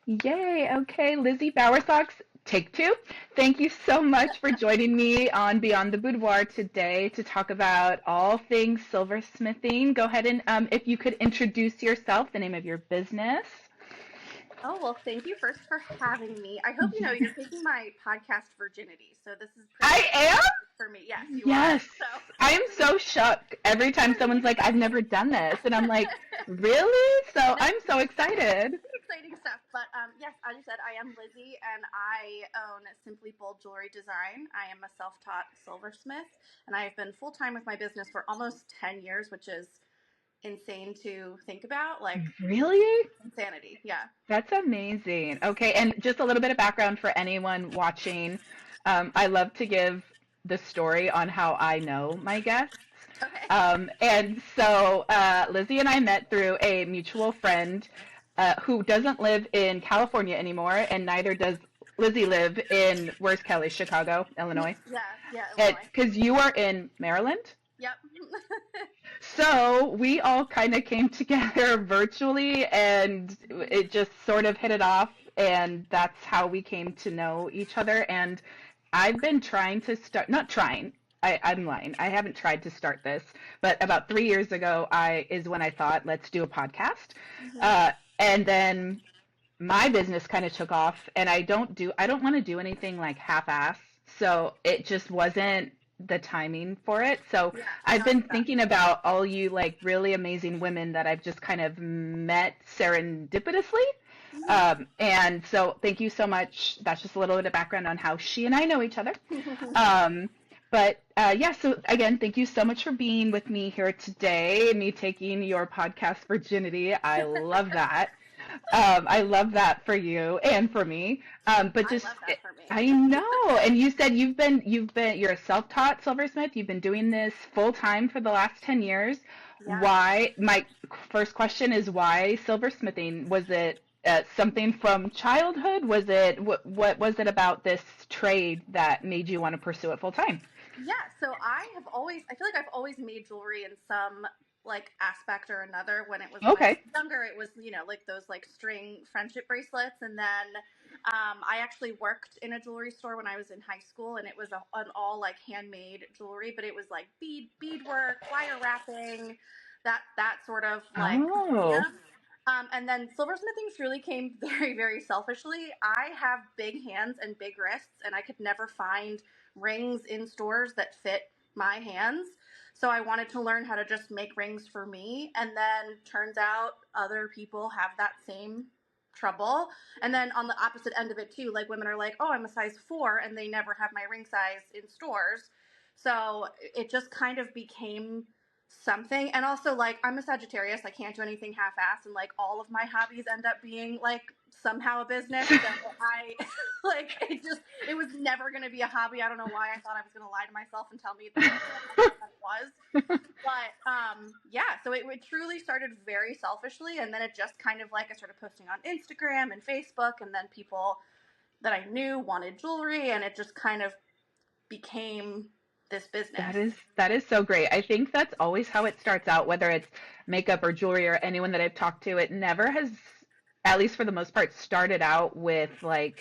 Yay. Okay, Lizzie Bowersox, take two. Thank you so much for joining me on Beyond the Boudoir today to talk about all things silversmithing. Go ahead and, if you could introduce yourself, the name of your business. Oh, well, thank you first for having me. I hope you know you're taking my podcast virginity, so this is pretty I am? exciting for me. Yes, you are. Yes. I am so shook every time someone's like, I've never done this. And I'm like, really? So No, I'm so excited. pretty exciting stuff. But yes, as you said, I am Lizzie, and I own Simply Bold Jewelry Design. I am a self-taught silversmith, and I have been full-time with my business for almost 10 years, which is insane to think about. Like, Really? insanity. Yeah. That's amazing. Okay, and just a little bit of background for anyone watching. I love to give the story on how I know my guests. Okay. And so Lizzie and I met through a mutual friend who doesn't live in California anymore, and neither does Lizzie live in, where's Kelly? Chicago, Illinois. Yeah, yeah, Illinois. Because you are in Maryland. Yep. So we all kind of came together virtually and it just sort of hit it off. And that's how we came to know each other. And I've been trying to start, not trying, I'm lying. I haven't tried to start this, but about 3 years ago, is when I thought, let's do a podcast. Mhm. And then my business kind of took off and I don't want to do anything like half-ass. So it just wasn't the timing for it. So Yeah, no, I've I been get that. thinking about all you like really amazing women that I've just kind of met serendipitously. And so thank you so much. That's just a little bit of background on how she and I know each other. Um, but yeah, so again, thank you so much for being with me here today, me taking your podcast virginity. I love that. I love that for you and for me. But I just, love that for me. I know. And you said you're a self-taught silversmith. You've been doing this full time for the last 10 years. Yeah. Why? My first question is why silversmithing? Was it something from childhood? What was it about this trade that made you want to pursue it full time? Yeah, so I feel like I've always made jewelry in some like aspect or another. When I was Okay. younger, it was, like those like string friendship bracelets. And then I actually worked in a jewelry store when I was in high school, and it was an all like handmade jewelry, but it was like beadwork, wire wrapping, that sort of like Oh. medium. And then silversmithing truly came very, very selfishly. I have big hands and big wrists, and I could never find rings in stores that fit my hands. So I wanted to learn how to just make rings for me. And then turns out other people have that same trouble. And then on the opposite end of it too, like women are like, "Oh, I'm a size 4," and they never have my ring size in stores. So it just kind of became something. And also, like, I'm a Sagittarius, I can't do anything half-assed, and like all of my hobbies end up being like somehow a business. So I like it was never going to be a hobby. I don't know why I thought I was going to lie to myself and tell me that it was. But yeah, so it truly started very selfishly, and then it just kind of like I started posting on Instagram and Facebook, and then people that I knew wanted jewelry, and it just kind of became this business. That is so great. I think that's always how it starts out, whether it's makeup or jewelry or anyone that I've talked to. It never has, at least for the most part, started out with like,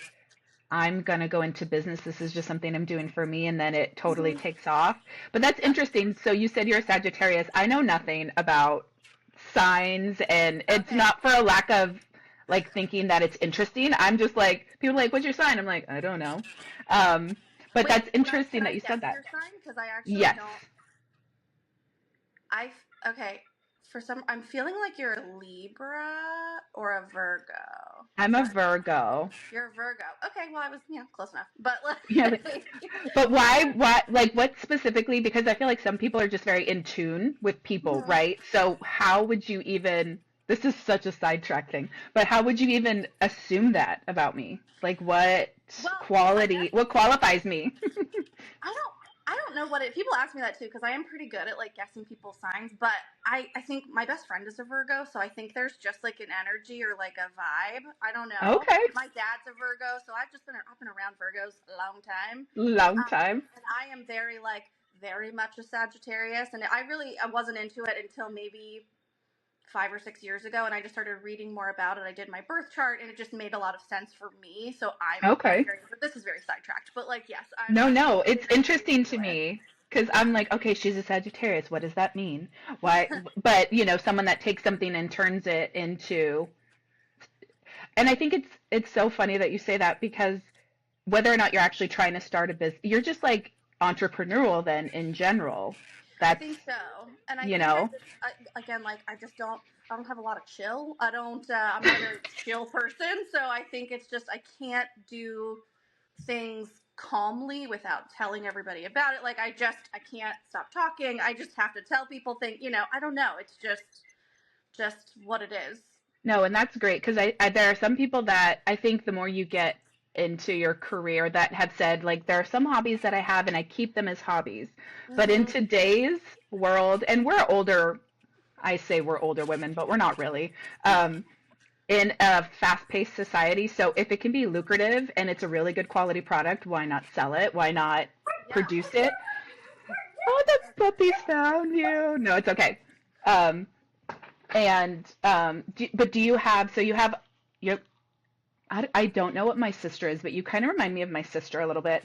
I'm gonna go into business. This is just something I'm doing for me, and then it totally Mhm. takes off. But that's Yep. interesting. So you said you're a Sagittarius. I know nothing about signs, and it's Okay. not for a lack of like thinking that it's interesting. I'm just like people are like, "What's your sign?" I'm like, I don't know. Um, but Wait, that's can interesting that I you said guess that. your sign? Because I actually Yes. don't. Okay. I'm feeling like you're a Libra or a Virgo. I'm Is a that Virgo. You're a Virgo? Okay, well I was close enough, but Yeah, like, but why? Like, what specifically? Because I feel like some people are just very in tune with people, Mhm. right? So, how would you even? This is such a sidetrack thing, but how would you even assume that about me? Like, what Well, I quality? guess What qualifies me? I don't I don't know what it. People ask me that too because I am pretty good at like guessing people's signs, but I think my best friend is a Virgo, so I think there's just like an energy or like a vibe. I don't know. Okay, My dad's a Virgo, so I've been around Virgos a long time. long time. And I am very much a Sagittarius, and I wasn't into it until maybe 5 or 6 years ago, and I just started reading more about it. I did my birth chart, and it just made a lot of sense for me. So I'm Okay. very, this is very sidetracked, but like, yes, No, I'm no, it's very interesting into to it. me because Yeah. I'm like, okay, she's a Sagittarius. What does that mean? Why? But, someone that takes something and turns it into, and I think it's so funny that you say that because whether or not you're actually trying to start a business, you're just like entrepreneurial then in general. I That's, think so, and I you think know, again, like I don't have a lot of chill. I don't. I'm not a very chill person, so I think it's just I can't do things calmly without telling everybody about it. Like I can't stop talking. I just have to tell people things. I don't know. It's just what it is. no, and that's great because I there are some people that I think the more you get into your career that have said like there are some hobbies that I have and I keep them as hobbies. But in Mm-hmm. today's world, and we're older, I say we're older women, but we're not really. In a fast-paced society, so if it can be lucrative and it's a really good quality product, why not sell it? Why not Yeah. produce it? Oh, the puppies found you. No, it's okay. Um, and but do you have? So you have your. I don't know what my sister is, but you kind of remind me of my sister a little bit.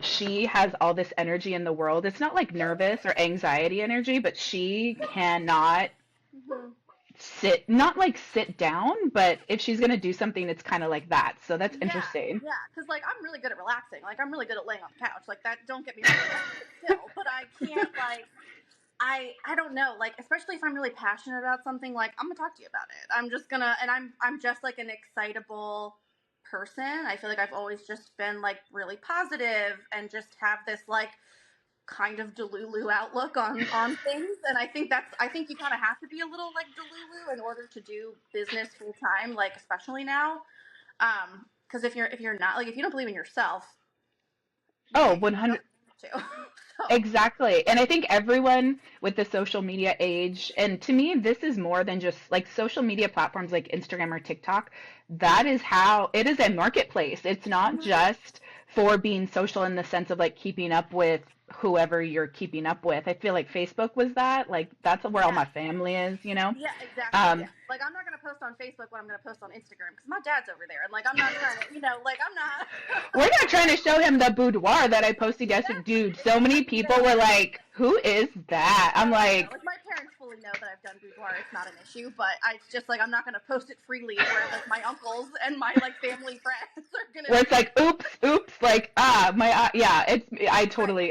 She has all this energy in the world. It's not like nervous or anxiety energy, but she cannot Mm-hmm. not like sit down, but if she's gonna do something, it's kind of like that. So that's Yeah, interesting. yeah. Because like I'm really good at relaxing. Like I'm really good at laying on the couch. Like that. Don't get me wrong. I can sit still, but I can't like I don't know, like especially if I'm really passionate about something, like I'm gonna talk to you about it. I'm just gonna and I'm just like an excitable person. I feel like I've always just been like really positive and just have this like kind of delulu outlook on things. And I think you kind of have to be a little like delulu in order to do business full time, like especially now. Because if you're not like if you don't believe in yourself, you Oh, can't get 100. to. So Exactly. And I think everyone with the social media age, and to me, this is more than just like social media platforms like Instagram or TikTok. That is how it is a marketplace. It's not mhm. just for being social in the sense of like keeping up with whoever you're keeping up with. I feel like Facebook was that. Like that's where all Yeah. my family is. Yeah, exactly. Yeah. Um, Like I'm not gonna post on Facebook what I'm gonna post on Instagram because my dad's over there, and like I'm not trying to, like I'm not. we're not trying to show him the boudoir that I posted yesterday. Exactly. Dude, so many people No. were like, who is that? I'm Oh no! like, Like my parents fully know that I've done boudoir. It's not an issue, but it's just like I'm not gonna post it freely where like my uncles and my like family friends are gonna where it's see. like oops oops like yeah, it's Right.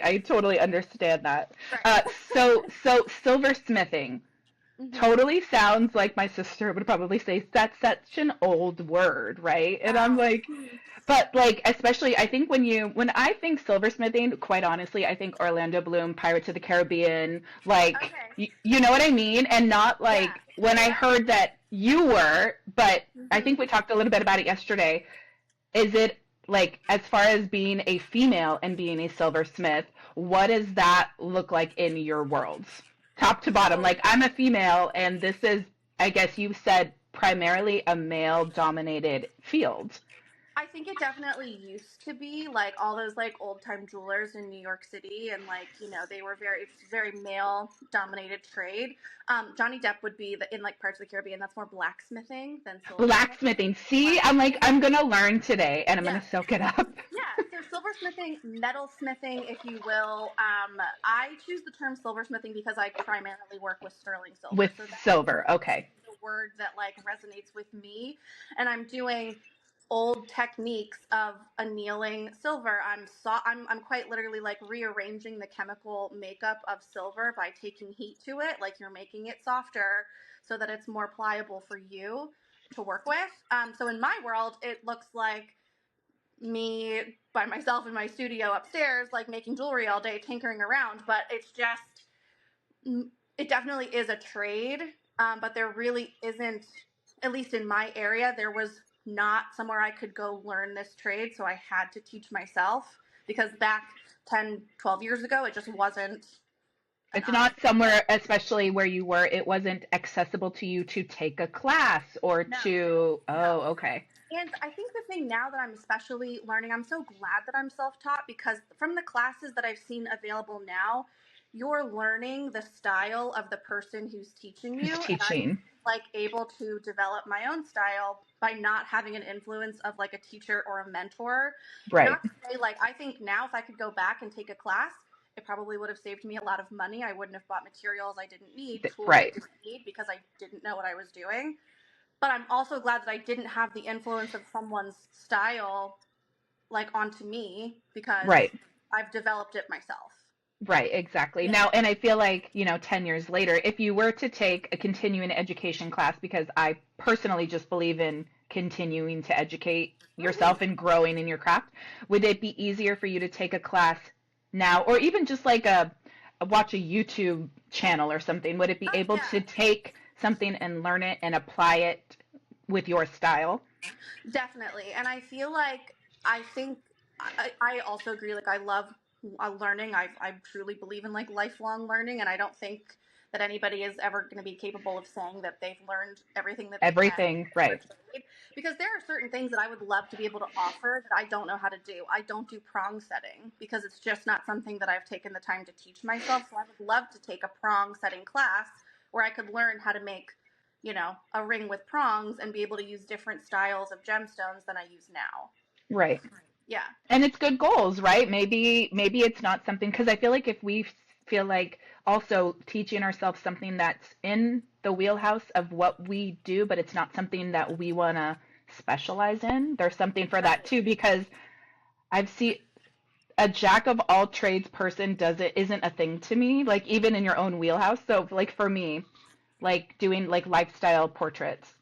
I totally understand that. Right. So silversmithing Mhm. totally sounds like my sister would probably say that's such an old word, right? And I'm Oh. like, but like especially I think when I think silversmithing, quite honestly I think Orlando Bloom, Pirates of the Caribbean, like Okay. you know what I mean, and not Yeah. like when I Yeah. heard that you were, but I think Mhm. we talked a little bit about it yesterday. Is it like as far as being a female and being a silversmith, what does that look like in your worlds? Top to bottom. So Like I'm a female and this is I guess you said primarily a male dominated field. I think it definitely used to be like all those like old time jewelers in New York City, and like they were very male dominated trade. Johnny Depp would be in like parts of the Caribbean. That's more blacksmithing than silversmithing. Blacksmithing. See, I'm like Blacksmithing, I'm going to learn today and I'm going yeah, to soak it up yeah. So silversmithing, metalsmithing, if you will. I choose the term silversmithing because I primarily work with sterling silver, with so that is silver. Okay. the word that like resonates with me, and I'm doing old techniques of annealing silver. I'm quite literally like rearranging the chemical makeup of silver by taking heat to it, like you're making it softer so that it's more pliable for you to work with. So in my world, it looks like me by myself in my studio upstairs, like making jewelry all day, tinkering around. But it definitely is a trade, but there really isn't, at least in my area, there was not somewhere I could go learn this trade. So I had to teach myself because back 10, 12 years ago, it just wasn't an It's not option. somewhere, especially where you were, it wasn't accessible to you to take a class or No, to, no. oh, okay. And I think the thing now that I'm especially learning, I'm so glad that I'm self taught because from the classes that I've seen available now, you're learning the style of the person who's teaching Who's you. And I'm teaching? like able to develop my own style by not having an influence of like a teacher or a mentor. Right. Not to say like I think now if I could go back and take a class, it probably would have saved me a lot of money. I wouldn't have bought materials I didn't need, tools I Right. didn't need because I didn't know what I was doing. But I'm also glad that I didn't have the influence of someone's style like onto me because Right. I've developed it myself. Right, exactly. Yeah. Now, and I feel like, 10 years later, if you were to take a continuing education class, because I personally just believe in continuing to educate Mm-hmm. yourself and growing in your craft, would it be easier for you to take a class now, or even just like watch a YouTube channel or something? Would it be Oh able yeah, to take something and learn it and apply it with your style? definitely. And I feel like I think I also agree. Like I love learning. I truly believe in like lifelong learning, and I don't think that anybody is ever going to be capable of saying that they've learned everything that they can Everything, per right, trade. Because there are certain things that I would love to be able to offer that I don't know how to do. I don't do prong setting because it's just not something that I've taken the time to teach myself. So I would love to take a prong setting class where I could learn how to make a ring with prongs and be able to use different styles of gemstones than I use now. right. Yeah. And it's good goals, right? Maybe it's not something, because I feel like if we feel like also teaching ourselves something that's in the wheelhouse of what we do, but it's not something that we want to specialize in, there's something for that Right. too, because I've seen a jack of all trades person isn't a thing to me, like even in your own wheelhouse. So like for me, like doing like lifestyle portraits,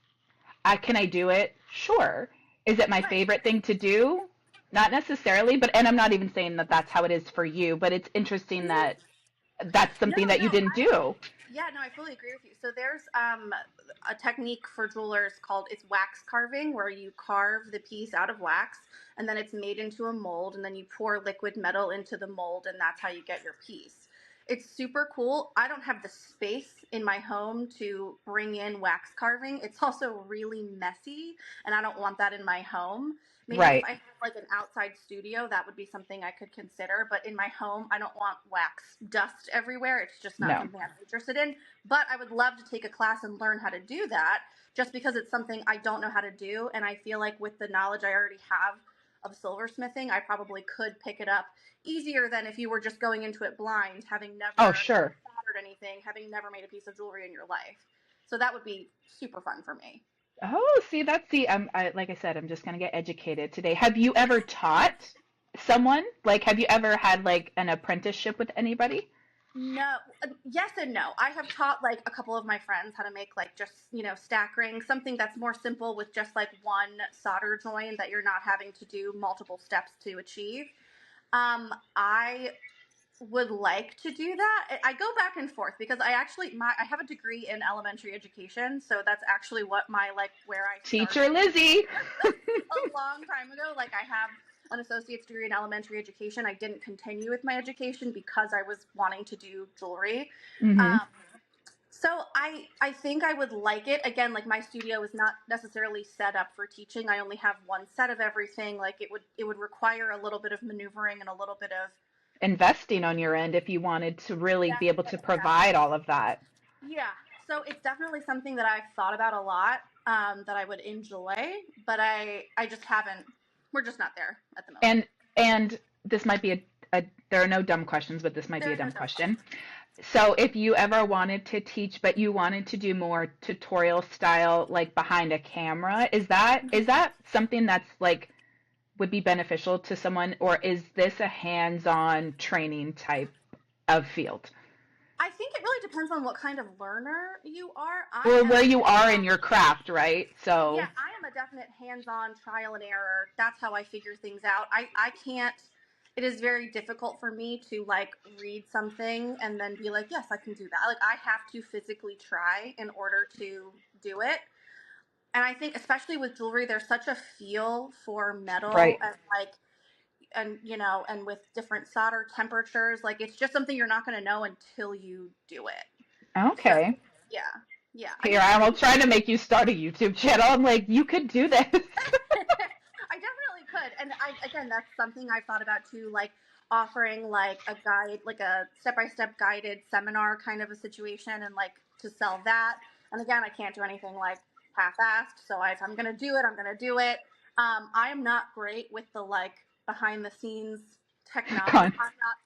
can I do it? Sure. Is it my Right. favorite thing to do? Not necessarily, but and I'm not even saying that that's how it is for you, but it's interesting Mhm. that that's No, something that you no, didn't do. yeah, no, I fully agree with you. So there's a technique for jewelers called it's wax carving, where you carve the piece out of wax and then it's made into a mold, and then you pour liquid metal into the mold, and that's how you get your piece. It's super cool. I don't have the space in my home to bring in wax carving. It's also really messy, and I don't want that in my home. Maybe if Right. I had like an outside studio, that would be something I could consider. But in my home, I don't want wax dust everywhere. It's just not No. something I'm interested in. But I would love to take a class and learn how to do that just because it's something I don't know how to do. And I feel like with the knowledge I already have of silversmithing, I probably could pick it up easier than if you were just going into it blind, having Oh, never sure. soldered anything, having never made a piece of jewelry in your life. So that would be super fun for me. Oh, see, like I said, I'm just gonna get educated today. Have you ever taught someone? Like, have you ever had like an apprenticeship with anybody? No, yes and no. I have taught like a couple of my friends how to make like just, stack rings, something that's more simple with just like one solder joint that you're not having to do multiple steps to achieve. I would like to do that. I go back and forth because I have a degree in elementary education, so that's actually what my like where I Teacher started Lizzie. a long time ago. Like I have an associate's degree in elementary education. I didn't continue with my education because I was wanting to do jewelry. Hmm. Um, so I think I would like it. Again, like my studio is not necessarily set up for teaching. I only have one set of everything. Like it would require a little bit of maneuvering and a little bit of Investing on your end if you wanted to really be able to provide definitely. all of that. Yeah. So it's definitely something that I've thought about a lot, that I would enjoy, but I just haven't. We're just not there at the moment. And this might be there are no dumb questions, but this might be a There's no dumb dumb question. questions. So if you ever wanted to teach, but you wanted to do more tutorial style, like behind a camera, is that something that's like would be beneficial to someone, or is this a hands-on training type of field? I think it really depends on what kind of learner you are. I Or am where a you are in hands-on. your craft, right? Yeah, So, I am a definite hands-on trial and error. That's how I figure things out. I can't. It is very difficult for me to like read something and then be like, yes, I can do that. Like I have to physically try in order to do it. And I think especially with jewelry, there's such a feel for metal right. and like and with different solder temperatures, like it's just something you're not going to know until you do it. So Okay. yeah, yeah. I Here mean, I I can will do try to make you start a YouTube channel. I'm like, you could do this. I definitely could. And I again, that's something I've thought about too. Like, offering like a guide, like a step-by-step guided seminar kind of a situation, and like to sell that. And again, I can't do anything like half-assed. So if I'm gonna do it, I'm gonna do it. I am not great with the like behind the scenes technology.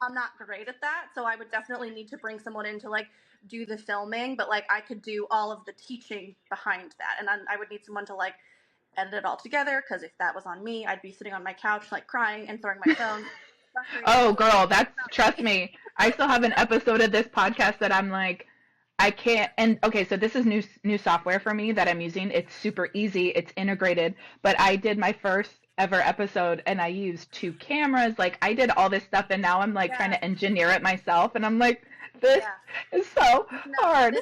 I'm not great at that. So I would definitely need to bring someone in to like do the filming, but like I could do all of the teaching behind that, and I would need someone to like edit it all together, because if that was on me, I'd be sitting on my couch like crying and throwing my phone. Oh, girl, trust me. I still have an episode of this podcast that I'm like, I can't. And okay, so this is new software for me that I'm using. It's super easy. It's integrated. But I did my first ever episode and I used two cameras. Like I did all this stuff and now I'm like trying to engineer it myself. And I'm like, this is so hard.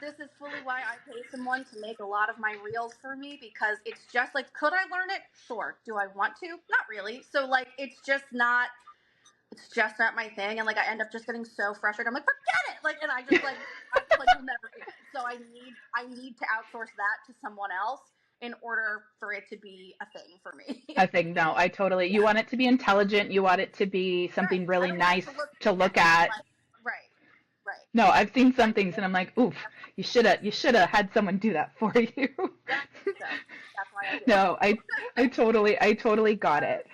This is fully why I pay someone to make a lot of my reels for me, because it's just like, could I learn it? Sure. Do I want to? Not really. So like, it's just not my thing. And like, I end up just getting so frustrated. I'm like, forget it. Like, and I just like will never do it. So I need to outsource that to someone else in order for it to be a thing for me. A thing. No, I totally, you want it to be intelligent. You want it to be something really nice to look at. Right. No, I've seen some things and I'm like, oof, you should have had someone do that for you. That's why I do. No, I totally got it.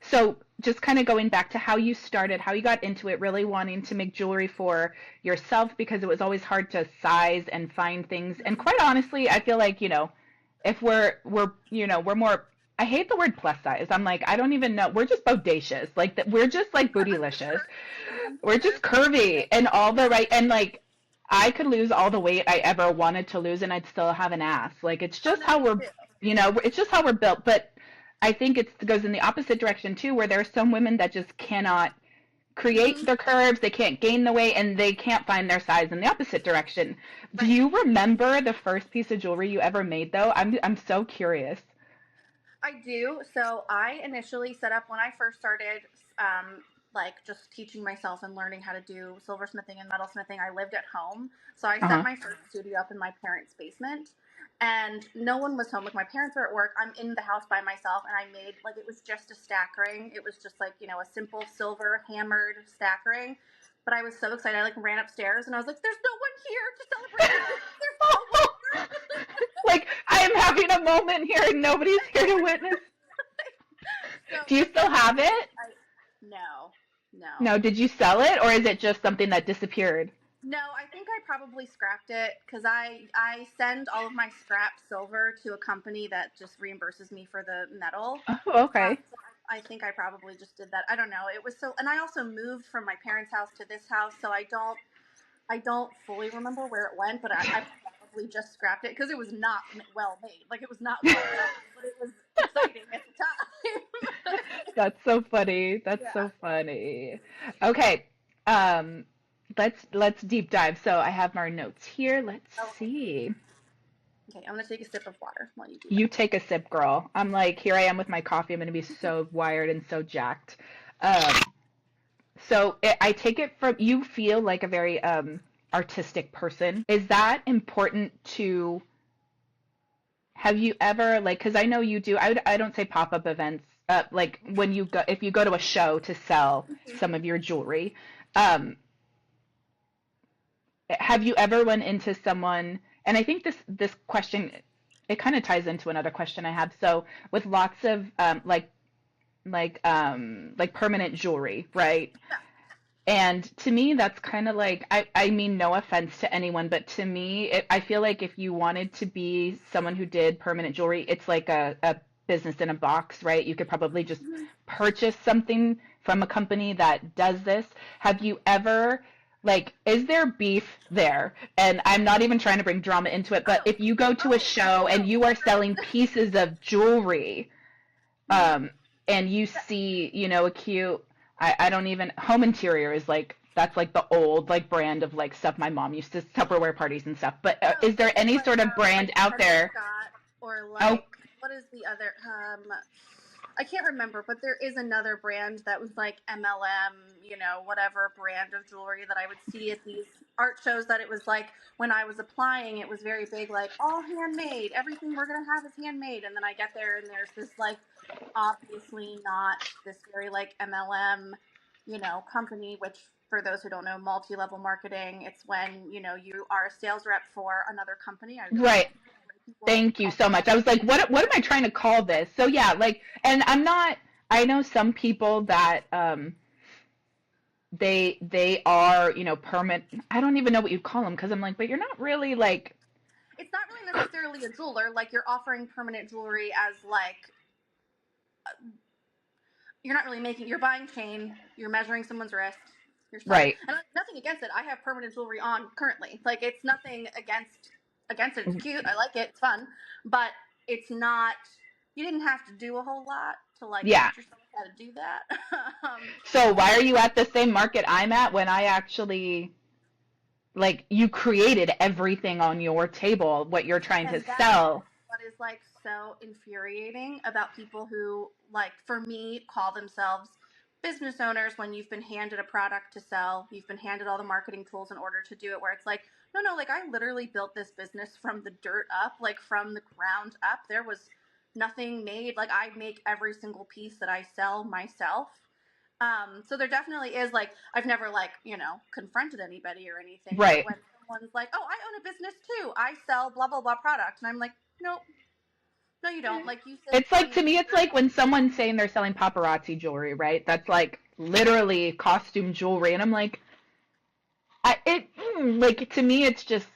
So just kind of going back to how you started, how you got into it, really wanting to make jewelry for yourself because it was always hard to size and find things. And quite honestly, I feel like, if we're more, I hate the word plus size. I'm like, I don't even know. We're just bodacious. Like that, we're just like bootylicious. We're just curvy and all the right, and like I could lose all the weight I ever wanted to lose and I'd still have an ass. Like it's just how we're, it's just how we're built. But I think it goes in the opposite direction too, where there are some women that just cannot create their curves, they can't gain the weight, and they can't find their size in the opposite direction. Do you remember the first piece of jewelry you ever made though? I'm so curious. I do. So I initially set up when I first started, like just teaching myself and learning how to do silversmithing and metalsmithing. I lived at home, so I set my first studio up in my parents' basement, and no one was home. Like my parents were at work. I'm in the house by myself, and I made like it was just a stack ring. It was just like a simple silver hammered stack ring. But I was so excited. I like ran upstairs and I was like, "There's no one here to celebrate! There's no one here." Like I am having a moment here and nobody's here to witness. Do you still have it? No. No, did you sell it or is it just something that disappeared? No, I think I probably scrapped it because I send all of my scrap silver to a company that just reimburses me for the metal. Oh, okay. So I think I probably just did that. I don't know. It was so, and I also moved from my parents' house to this house, so I don't fully remember where it went, but I probably just scrapped it because it was not well made. Like it was not well done, but it was exciting at the time. That's so funny. That's so funny. Okay. Let's deep dive. So I have my notes here. Let's see. Okay, I'm gonna take a sip of water while you do that. You take a sip, girl. I'm like, here I am with my coffee. I'm gonna be so wired and so jacked. So I take it from you feel like a very artistic person. Is that important to? Have you ever like? Because I know you do. I don't say pop-up events. Like when you go, if you go to a show to sell some of your jewelry. Have you ever run into someone, and I think this question, it kind of ties into another question I have. So with lots of like permanent jewelry, right? Yeah. And to me, that's kind of like, I mean, no offense to anyone, but to me, I feel like if you wanted to be someone who did permanent jewelry, it's like a business in a box, right? You could probably just purchase something from a company that does this. Have you ever, like, is there beef there? And I'm not even trying to bring drama into it, but if you go to a show and you are selling pieces of jewelry, and you see, a cute, I don't even, home interior is like, that's like the old like brand of like stuff my mom used to Tupperware parties and stuff. But is there any sort of brand out there? Or like, what is the other? I can't remember, but there is another brand that was like MLM, whatever brand of jewelry that I would see at these art shows. That it was like when I was applying, it was very big, like all handmade. Everything we're gonna have is handmade. And then I get there and there's this like obviously not this very like MLM company, which for those who don't know, multi-level marketing, it's when, you are a sales rep for another company. I really Right. don't know when people Thank you call so much. I was like, what am I trying to call this? So yeah, like, and I'm not. I know some people that they are, permanent. I don't even know what you'd call them because I'm like, but you're not really like. it's not really necessarily a jeweler. Like you're offering permanent jewelry as like you're not really making. You're buying chain. You're measuring someone's wrist. You're selling. Right. And nothing against it. I have permanent jewelry on currently. Like it's nothing against it. It's cute. I like it. It's fun. But it's not. You didn't have to do a whole lot to like Yeah. teach yourself how to do that. So why are you at the same market I'm at when I actually like you created everything on your table, what you're trying to And that is sell? what is like so infuriating about people who, like, for me, call themselves business owners when you've been handed a product to sell, you've been handed all the marketing tools in order to do it, where it's like, no, no, like I literally built this business from the dirt up, like from the ground up. There was nothing made. Like I make every single piece that I sell myself. So there definitely is like I've never like confronted anybody or anything, but Right. when someone's like, "Oh, I own a business too. I sell blah blah blah product," and I'm like, "Nope, no, you don't. Like you sit It's like 20 to me, years." it's like when someone's saying they're selling paparazzi jewelry, right? That's like literally costume jewelry, and I'm like, like to me, it's just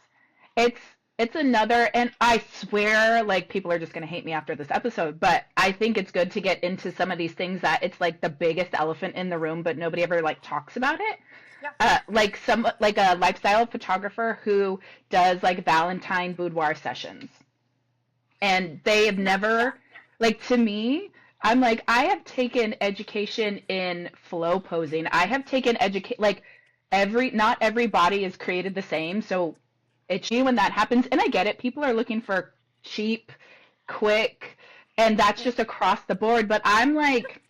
it's it's another, and I swear, like people are just gonna hate me after this episode, but I think it's good to get into some of these things that it's like the biggest elephant in the room, but nobody ever like talks about it. Yeah, Like a lifestyle photographer who does like Valentine boudoir sessions, and they have no, yeah, never, like, to me, I'm like, I have taken education in flow posing. I have taken educate like not every body is created the same, so it's you when that happens. And I get it, people are looking for cheap, quick, and that's yeah. just across the board, but I'm like,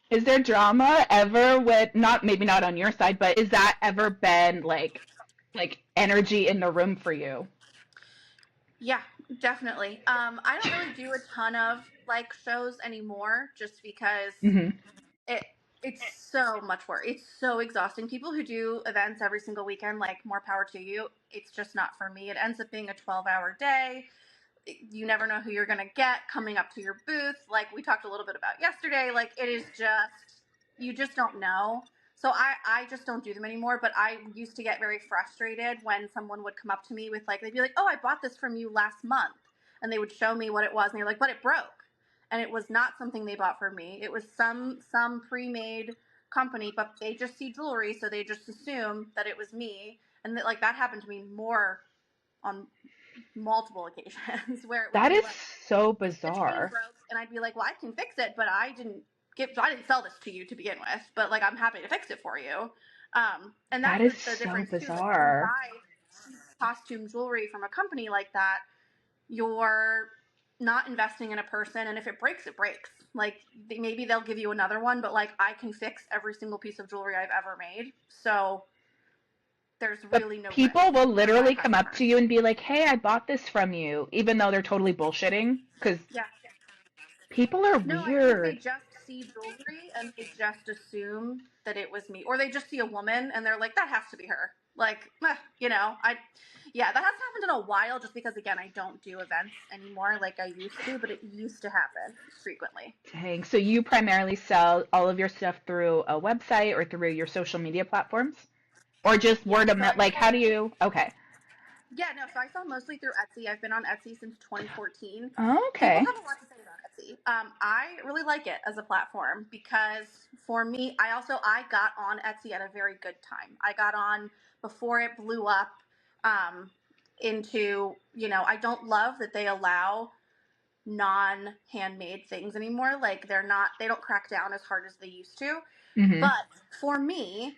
is there drama ever with, not maybe not on your side, but is that ever been like energy in the room for you? Yeah, definitely. I don't really do a ton of like shows anymore, just because Hmm. it it's so much work. It's so exhausting. People who do events every single weekend, like more power to you. It's just not for me. It ends up being a 12-hour day. You never know who you're going to get coming up to your booth. Like we talked a little bit about yesterday, like it is just, you just don't know. So I just don't do them anymore. But I used to get very frustrated when someone would come up to me with like, they'd be like, oh, I bought this from you last month. And they would show me what it was. And they're like, but it broke. And it was not something they bought from me. It was some pre-made company, but they just see jewelry. So they just assume that it was me. And that, like that happened to me more on multiple occasions where it would That be is like so the chain bizarre. broke and I'd be like, well, I can fix it, but I didn't sell this to you to begin with, but like I'm happy to fix it for you. And That that's is the so difference too. Like when you bizarre. buy costume jewelry from a company like that, you're not investing in a person, and if it breaks, it breaks. Like maybe they'll give you another one, but like I can fix every single piece of jewelry I've ever made. So there's But really no people risk will for my literally come up customers. to you and be like, "Hey, I bought this from you," even though they're totally bullshitting. Because Yeah. people are No, I think they weird. just see jewelry and they just assume that it was me, or they just see a woman and they're like, "That has to be her." Like, yeah, that hasn't happened in a while, just because again, I don't do events anymore like I used to, but it used to happen frequently. Dang. So you primarily sell all of your stuff through a website or through your social media platforms, or just Yeah, word of so mouth? I Like, how sell. do you? Okay. Yeah, no, so I sell mostly through Etsy. I've been on Etsy since 2014. People Okay. have a lot to say about Etsy. I really like it as a platform because for me, I got on Etsy at a very good time. I got on before it blew up. Into I don't love that they allow non-handmade things anymore. Like they don't crack down as hard as they used to. Hmm. But for me,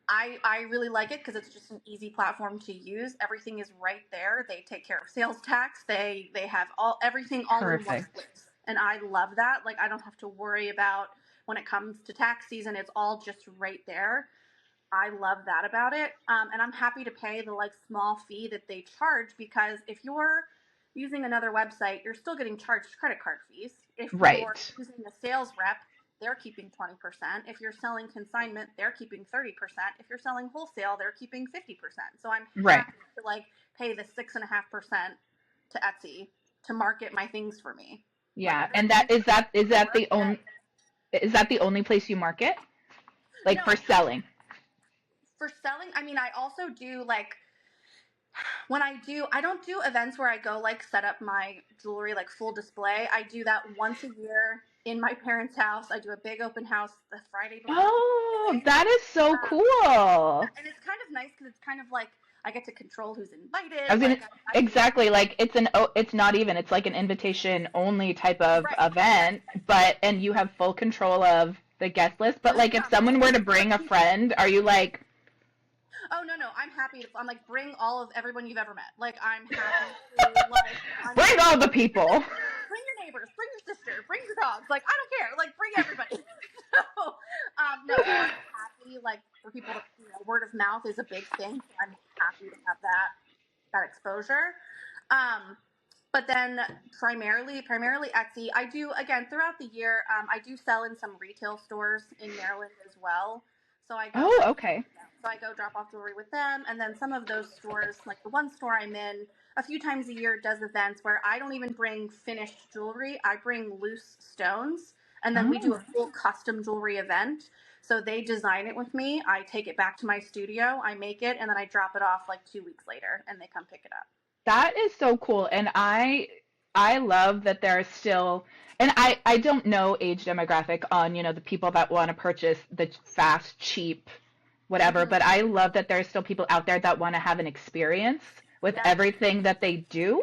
I really like it because it's just an easy platform to use. Everything is right there. They take care of sales tax. They have everything all in one Perfect. place, and I love that. Like I don't have to worry about when it comes to tax season. It's all just right there. I love that about it, and I'm happy to pay the like small fee that they charge, because if you're using another website, you're still getting charged credit card fees. If you're Right. using a sales rep, they're keeping 20%. If you're selling consignment, they're keeping 30%. If you're selling wholesale, they're keeping 50%. So I'm Right. happy to like pay the 6.5% to Etsy to market my things for me. Like Yeah. I And don't need is to that work the that. only is that the only place you market? Like No, for selling? for selling, I mean, I also do like when I don't do events where I go like set up my jewelry like full display. I do that once a year in my parents' house. I do a big open house the Friday before Oh, Thanksgiving. that is so Yeah, cool. and it's kind of nice because it's kind of like I get to control who's I invited. was gonna Like I can exactly like it's not even it's like an invitation only type of right, right, event, but and you have full control of the guest list. But who's like if coming. someone were to bring a friend, are you like Oh no, I'm happy to. I'm like bring all of everyone you've ever met. Like I'm happy to like I'm bring all the people? bring your neighbors, bring your sister, bring your dogs. Like I don't care. Like bring everybody. So no, so I'm happy like for people to word of mouth is a big thing. So I'm happy to have that exposure. Um, but then primarily Etsy. I do again throughout the year. I do sell in some retail stores in Maryland as well. So I go Oh, okay. so I go drop off jewelry with them, and then some of those stores, like the one store I'm in, a few times a year does events where I don't even bring finished jewelry. I bring loose stones, and then we do a Oh. full custom jewelry event. So they design it with me. I take it back to my studio, I make it, and then I drop it off like 2 weeks later, and they come pick it up. That is so cool. And I love that there's still and I don't know age demographic on, the people that want to purchase the fast, cheap, whatever, Mm-hmm. but I love that there's still people out there that want to have an experience with Yes. everything that they do.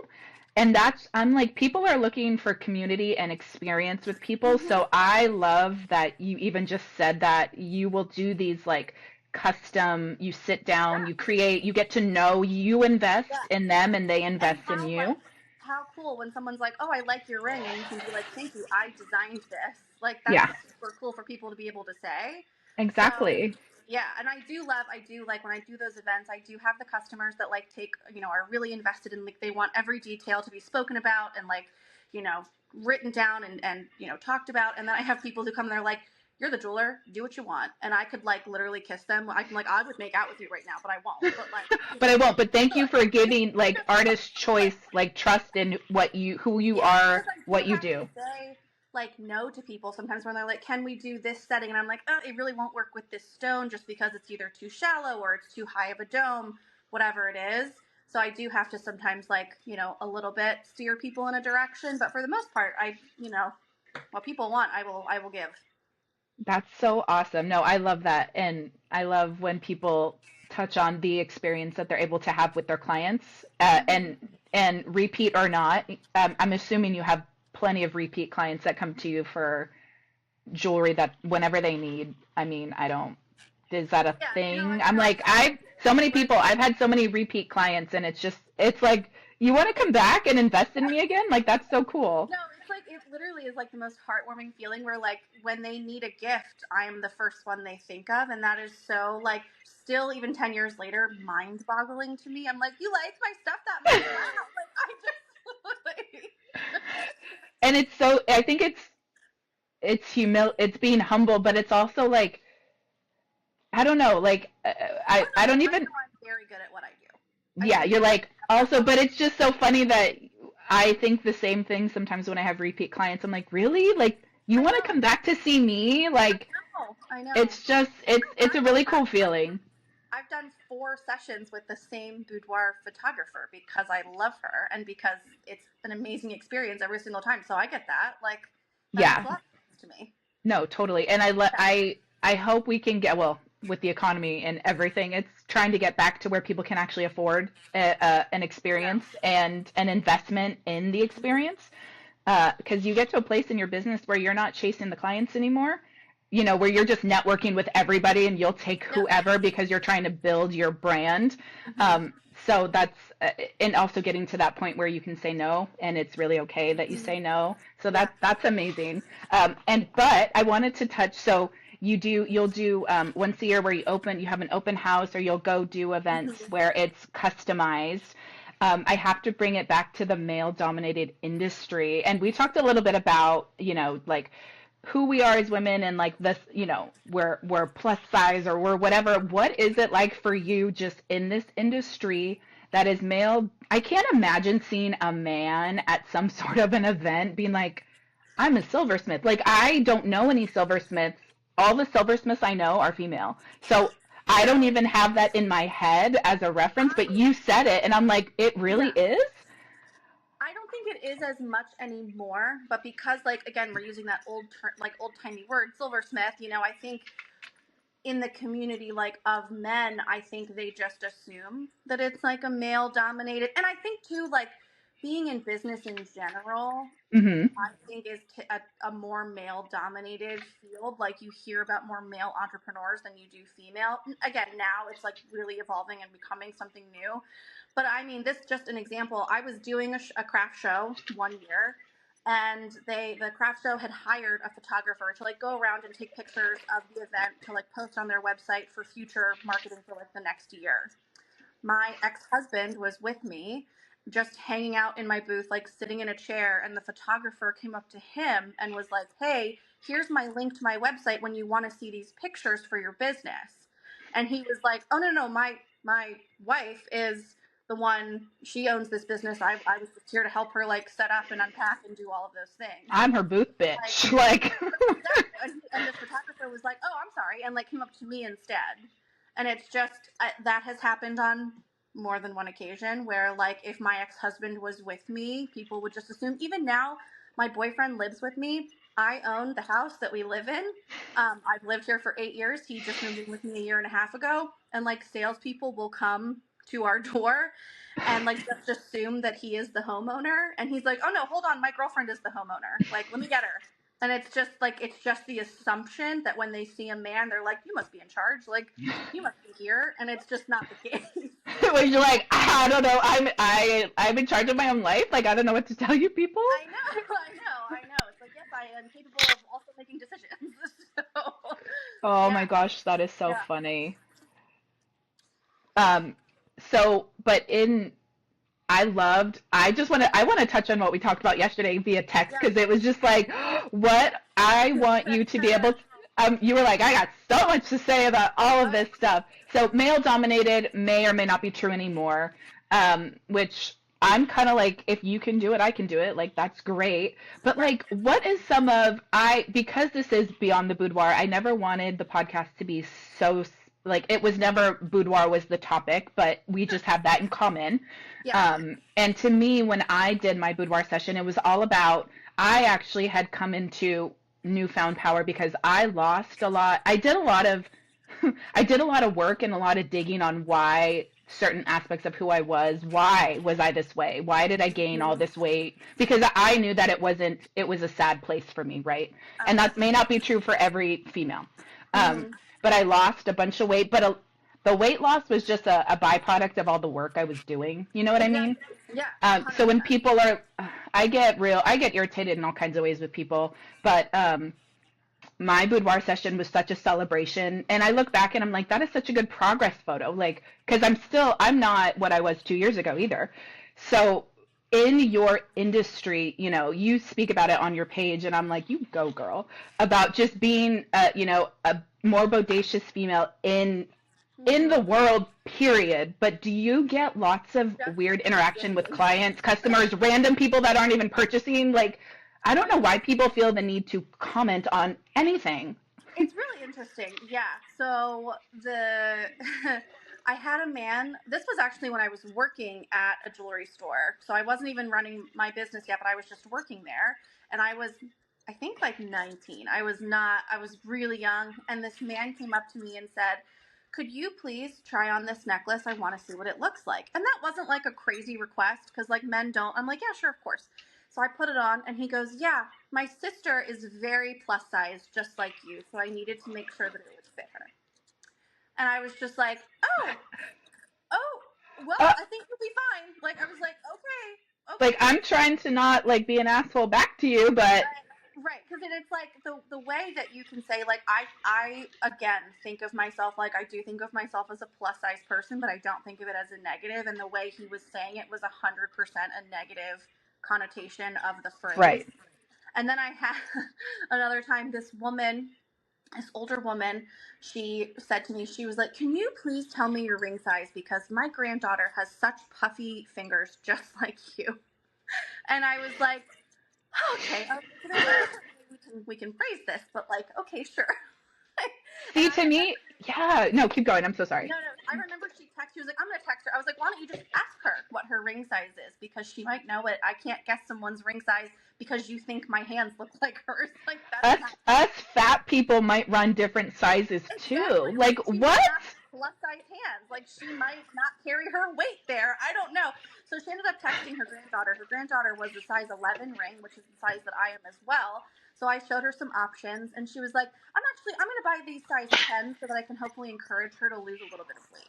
And I'm like, people are looking for community and experience with people. Mm-hmm. So I love that you even just said that you will do these like custom, you sit down, Yeah. you create, you get to know, you invest Yeah. in them and they And invest in you. how cool when someone's like, "Oh, I like your ring," and you can be like, "Thank you, I designed this." Like that's Yeah, super cool for people to be able to say. So exactly. yeah, and I do like when I do those events, I do have the customers that like take, are really invested in like they want every detail to be spoken about and like, you know, written down and talked about. And then I have people who come and they're like, "You're the jeweler, do what you want." And I could like literally kiss them. I can like I would make out with you right now, but I won't. But like, But I won't. But thank you for giving like artist choice, like trust in who you yeah, are, because I do what you have to do. say like no to people sometimes when they're like, "Can we do this setting?" And I'm like, "Oh, it really won't work with this stone just because it's either too shallow or it's too high of a dome, whatever it is." So I do have to sometimes like, a little bit steer people in a direction, but for the most part, what people want, I will give. That's so awesome. No, I love that. And I love when people touch on the experience that they're able to have with their clients, Hmm. and repeat or not. I'm assuming you have plenty of repeat clients that come to you for jewelry that whenever they need. I mean, I don't. Is that a Yeah, no, thing? I I'm no, like, I I've so many like people. I've had so many repeat clients, and it's like, you want to come back and invest in me again? Like, that's so cool. no, it's like it literally is like the most heartwarming feeling where like when they need a gift, I'm the first one they think of, and that is so like still even 10 years later, mind boggling to me. I'm like, you like my stuff that much? Wow! Like I just like, And it's so, I think it's being humble, but it's also like, I don't know, like, oh no, I don't I even, know I'm very good at what I do. I yeah, do you're not like, have that also, but humble. it's just so funny that I think the same thing sometimes when I have repeat clients. I'm like, really? Like, you I want to know, come back to see me? Like, I know. it's just, it's a I've really done cool feeling. I've done 4 sessions with the same boudoir photographer because I love her and because it's an amazing experience every single time. So I get that. Like that makes Yeah, a lot of sense to me. no, totally. And Yeah. I hope we can get, well, with the economy and everything, it's trying to get back to where people can actually afford an Yeah. experience and an investment in the Mhm. experience. Because you get to a place in your business where you're not chasing the clients anymore, where you're just networking with everybody and you'll take Yep. whoever because you're trying to build your brand. Mhm. So that's, and also getting to that point where you can say no and it's really okay that you Mhm. say no. So Yeah. that's amazing. But I wanted to touch, so you'll do once a year where you have an open house or you'll go do events Mhm. where it's customized. I have to bring it back to the male dominated industry. And we talked a little bit about, like who we are as women and like this, we're plus size or we're whatever. What is it like for you just in this industry that is male? I can't imagine seeing a man at some sort of an event being like, I'm a silversmith. Like, I don't know any silversmiths. All the silversmiths I know are female. So I don't even have that in my head as a reference, but I you said it, and I'm like, it really yeah. is? I don't think it is as much anymore, but because like again we're using that old timey word silversmith, I think in the community like of men, I think they just assume that it's like a male dominated, and I think too like being in business in general, Mm-hmm. I think is a more male dominated field. Like you hear about more male entrepreneurs than you do female. Again, now it's like really evolving and becoming something new. But I mean, this is just an example. I was doing a craft show one year, and the craft show had hired a photographer to like go around and take pictures of the event to like post on their website for future marketing for like the next year. My ex-husband was with me just hanging out in my booth like sitting in a chair, and the photographer came up to him and was like, hey, here's my link to my website when you want to see these pictures for your business. And he was like, oh no, my wife is the one, she owns this business. I was just here to help her like set up and unpack and do all of those things. I'm her booth Like, bitch. Like, exactly. And this photographer was like, oh, I'm sorry, and like came up to me instead. And it's just that has happened on more than one occasion where like if my ex-husband was with me, people would just assume. Even now, my boyfriend lives with me. I own the house that we live in. I've lived here for 8 years. He just moved in with me a year and a half ago, and like salespeople will come to our door and like just assume that he is the homeowner, and he's like, oh no, hold on, my girlfriend is the homeowner, like let me get her. And it's just the assumption that when they see a man, they're like, you must be in charge, like you must be here, and it's just not the case. when you're like, I don't know, I'm in charge of my own life. Like, I don't know what to tell you people. I know, I know. It's like, yes, I am capable of also making decisions. So, Oh yeah, my gosh, that is so yeah, funny. Um, but I want to touch on what we talked about yesterday via text yeah. because it was just like, what I want you to be able to, you were like, I got so much to say about all of Oh, this stuff. So male dominated may or may not be true anymore, which I'm kind of like, if you can do it, I can do it. Like, that's great. But right. like, what is because this is Beyond the Boudoir, I never wanted the podcast to be so, like, it was never boudoir was the topic, but we just have that in common. Yeah. And to me, when I did my boudoir session, it was all about, I actually had come into newfound power because I lost a lot. I did a lot of work and a lot of digging on why certain aspects of who I was. Why was I this way? Why did I gain all Mm-hmm. this weight? Because I knew that it was a sad place for me, right? And that may Absolutely. not be true for every female. Um, Mm-hmm. but I lost a bunch of weight, but the weight loss was just a byproduct of all the work I was doing. You know what I mean? Exactly. Yeah. So when 100%. people are, I get irritated in all kinds of ways with people, but my boudoir session was such a celebration. And I look back and I'm like, that is such a good progress photo. Like, because I'm not what I was 2 years ago either. So in your industry, you speak about it on your page, and I'm like, you go, girl, about just being, a more bodacious female in the Mm-hmm. world, period. But do you get lots of Just weird like the interaction with beginning. clients, customers, random people that aren't even purchasing? Like, I don't know why people feel the need to comment on anything. It's really interesting. Yeah. So the I had a man. This was actually when I was working at a jewelry store. So I wasn't even running my business yet, but I was just working there. And I was, I think, like 19. I was not. I was really young. And this man came up to me and said, "Could you please try on this necklace? I want to see what it looks like." And that wasn't like a crazy request because like men don't. I'm like, yeah, sure, of course. So I put it on, and he goes, "Yeah, my sister is very plus size, just like you, so I needed to make sure that it would fit her." And I was just like, oh, well, Uh, I think you'll be fine. Like, I was like, okay, like, okay. I'm trying to not like be an asshole back to you, but Right, because it's like the way that you can say like I again think of myself, like I do think of myself as a plus size person, but I don't think of it as a negative. And the way he was saying it was 100% a negative connotation of the phrase. right. And then I had another time, this older woman, she said to me, she was like, "Can you please tell me your ring size? Because my granddaughter has such puffy fingers just like you." And I was like, okay, there's a different way we can phrase this, but like, okay, sure. And See, to me, yeah. No, keep going. I'm so sorry. no, I remember she texted. She was like, "I'm gonna text her." I was like, "Why don't you just ask her what her ring size is? Because she might know it. I can't guess someone's ring size because you think my hands look like hers. Like that's Us fat people might run different sizes too. exactly. Like She what? might not have plus size hands. Like she might not carry her weight there. I don't know." So she ended up texting her granddaughter. Her granddaughter was a size 11 ring, which is the size that I am as well. So I showed her some options, and she was like, I'm going to buy these size 10 so that I can hopefully encourage her to lose a little bit of weight."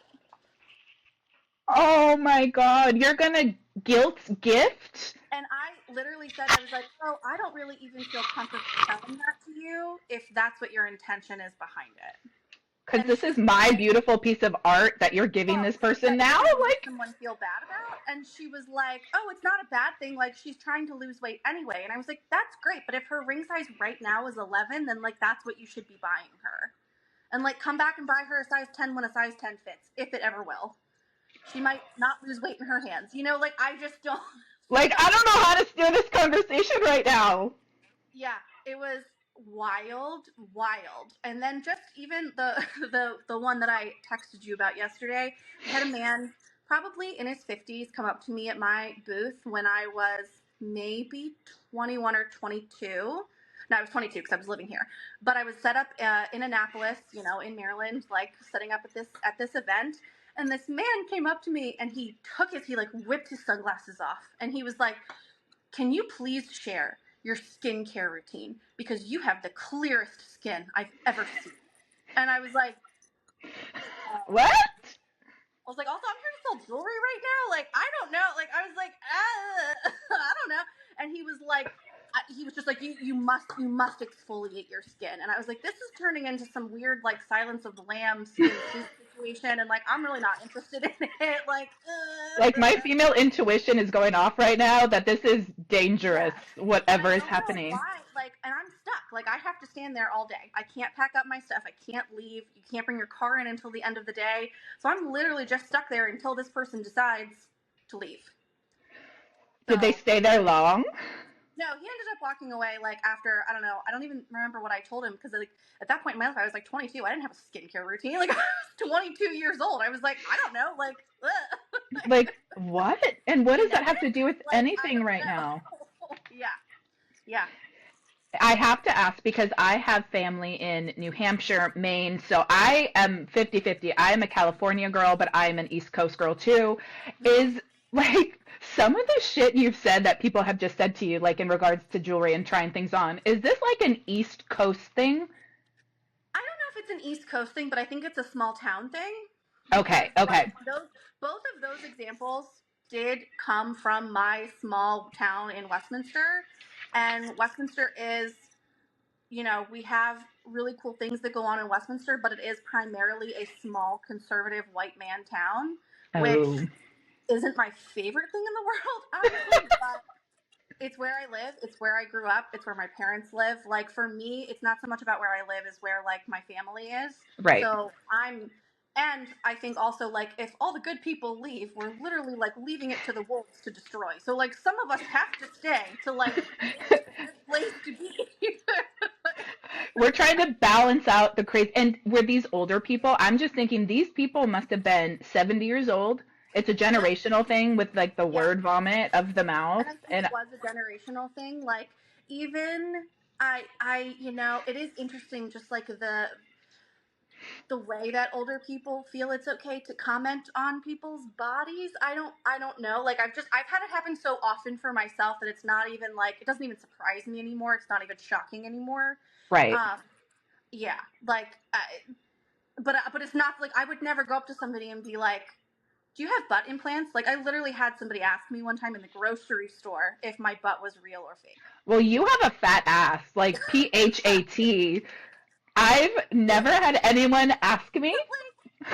Oh my God, you're gonna guilt gift? And I literally said, I was like, "Oh, I don't really even feel comfortable telling that to you if that's what your intention is behind it." Because And this she is was my like, beautiful piece of art that you're giving "Well," this she person said, "you're now? going to make Like, someone feel bad about." And she was like, "Oh, it's not a bad thing. Like, she's trying to lose weight anyway." And I was like, "That's great. But if her ring size right now is 11, then like that's what you should be buying her. And like come back and buy her a size 10 when a size 10 fits, if it ever will. She might not lose weight in her hands. You know, like I just don't." I don't know how to steer this conversation right now. Yeah, it was wild. And then just even the the one that I texted you about yesterday, I had a man probably in his 50s come up to me at my booth when I was maybe 21 or 22. No, I was 22 because I was living here. But I was set up in Annapolis, you know, in Maryland, like setting up at this event. And this man came up to me and he like whipped his sunglasses off and he was like, "Can you please share your skincare routine? Because you have the clearest skin I've ever seen." And I was like, What? "Also, I'm here to sell jewelry right now. Like, I don't know." Like, I was like, I don't know. And he was just like, you must exfoliate your skin. And I was like, this is turning into some weird, like, Silence of the Lambs skin suit situation. And like, I'm really not interested in it. Like, my female intuition is going off right now that this is dangerous, yeah. And whatever I is don't know happening. why, like, and I'm stuck. Like, I have to stand there all day. I can't pack up my stuff. I can't leave. You can't bring your car in until the end of the day. So I'm literally just stuck there until this person decides to leave. Did they stay there long? No, he ended up walking away, like, after, I don't know, I don't even remember what I told him, because, like, at that point in my life, I was, like, 22. I didn't have a skincare routine. Like, I was 22 years old. I was like, I don't know, like, ugh. Like, what? And what does that have to do with Like, anything right now? Yeah. I have to ask because I have family in New Hampshire, Maine, so I am 50-50. I am a California girl, but I am an East Coast girl too. Is like some of the shit you've said that people have just said to you, like in regards to jewelry and trying things on, is this like an East Coast thing? I don't know if it's an East Coast thing, but I think it's a small town thing. Okay, Because, okay. like, both of those examples did come from my small town in Westminster. And Westminster is, you know, we have really cool things that go on in Westminster, but it is primarily a small conservative white man town, which Oh. isn't my favorite thing in the world, obviously, but it's where I live. It's where I grew up. It's where my parents live. Like, for me, it's not so much about where I live as where, like, my family is. Right. So and I think also, like, if all the good people leave, we're literally, like, leaving it to the wolves to destroy. So, like, some of us have to stay to, like, make it a good place to be. We're trying to balance out the crazy. And with these older people, I'm just thinking these people must have been 70 years old. It's a generational thing with like the Yeah. word vomit of the mouth. And I think it was a generational thing. Like, even you know, it is interesting, just like the way that older people feel it's okay to comment on people's bodies. I don't know. Like, I've had it happen so often for myself that it's not even like, it doesn't even surprise me anymore. It's not even shocking anymore. Right. Yeah. Like, but it's not like, I would never go up to somebody and be like, "Do you have butt implants?" Like, I literally had somebody ask me one time in the grocery store if my butt was real or fake. Well, you have a fat ass, like PHAT. I've never had anyone ask me,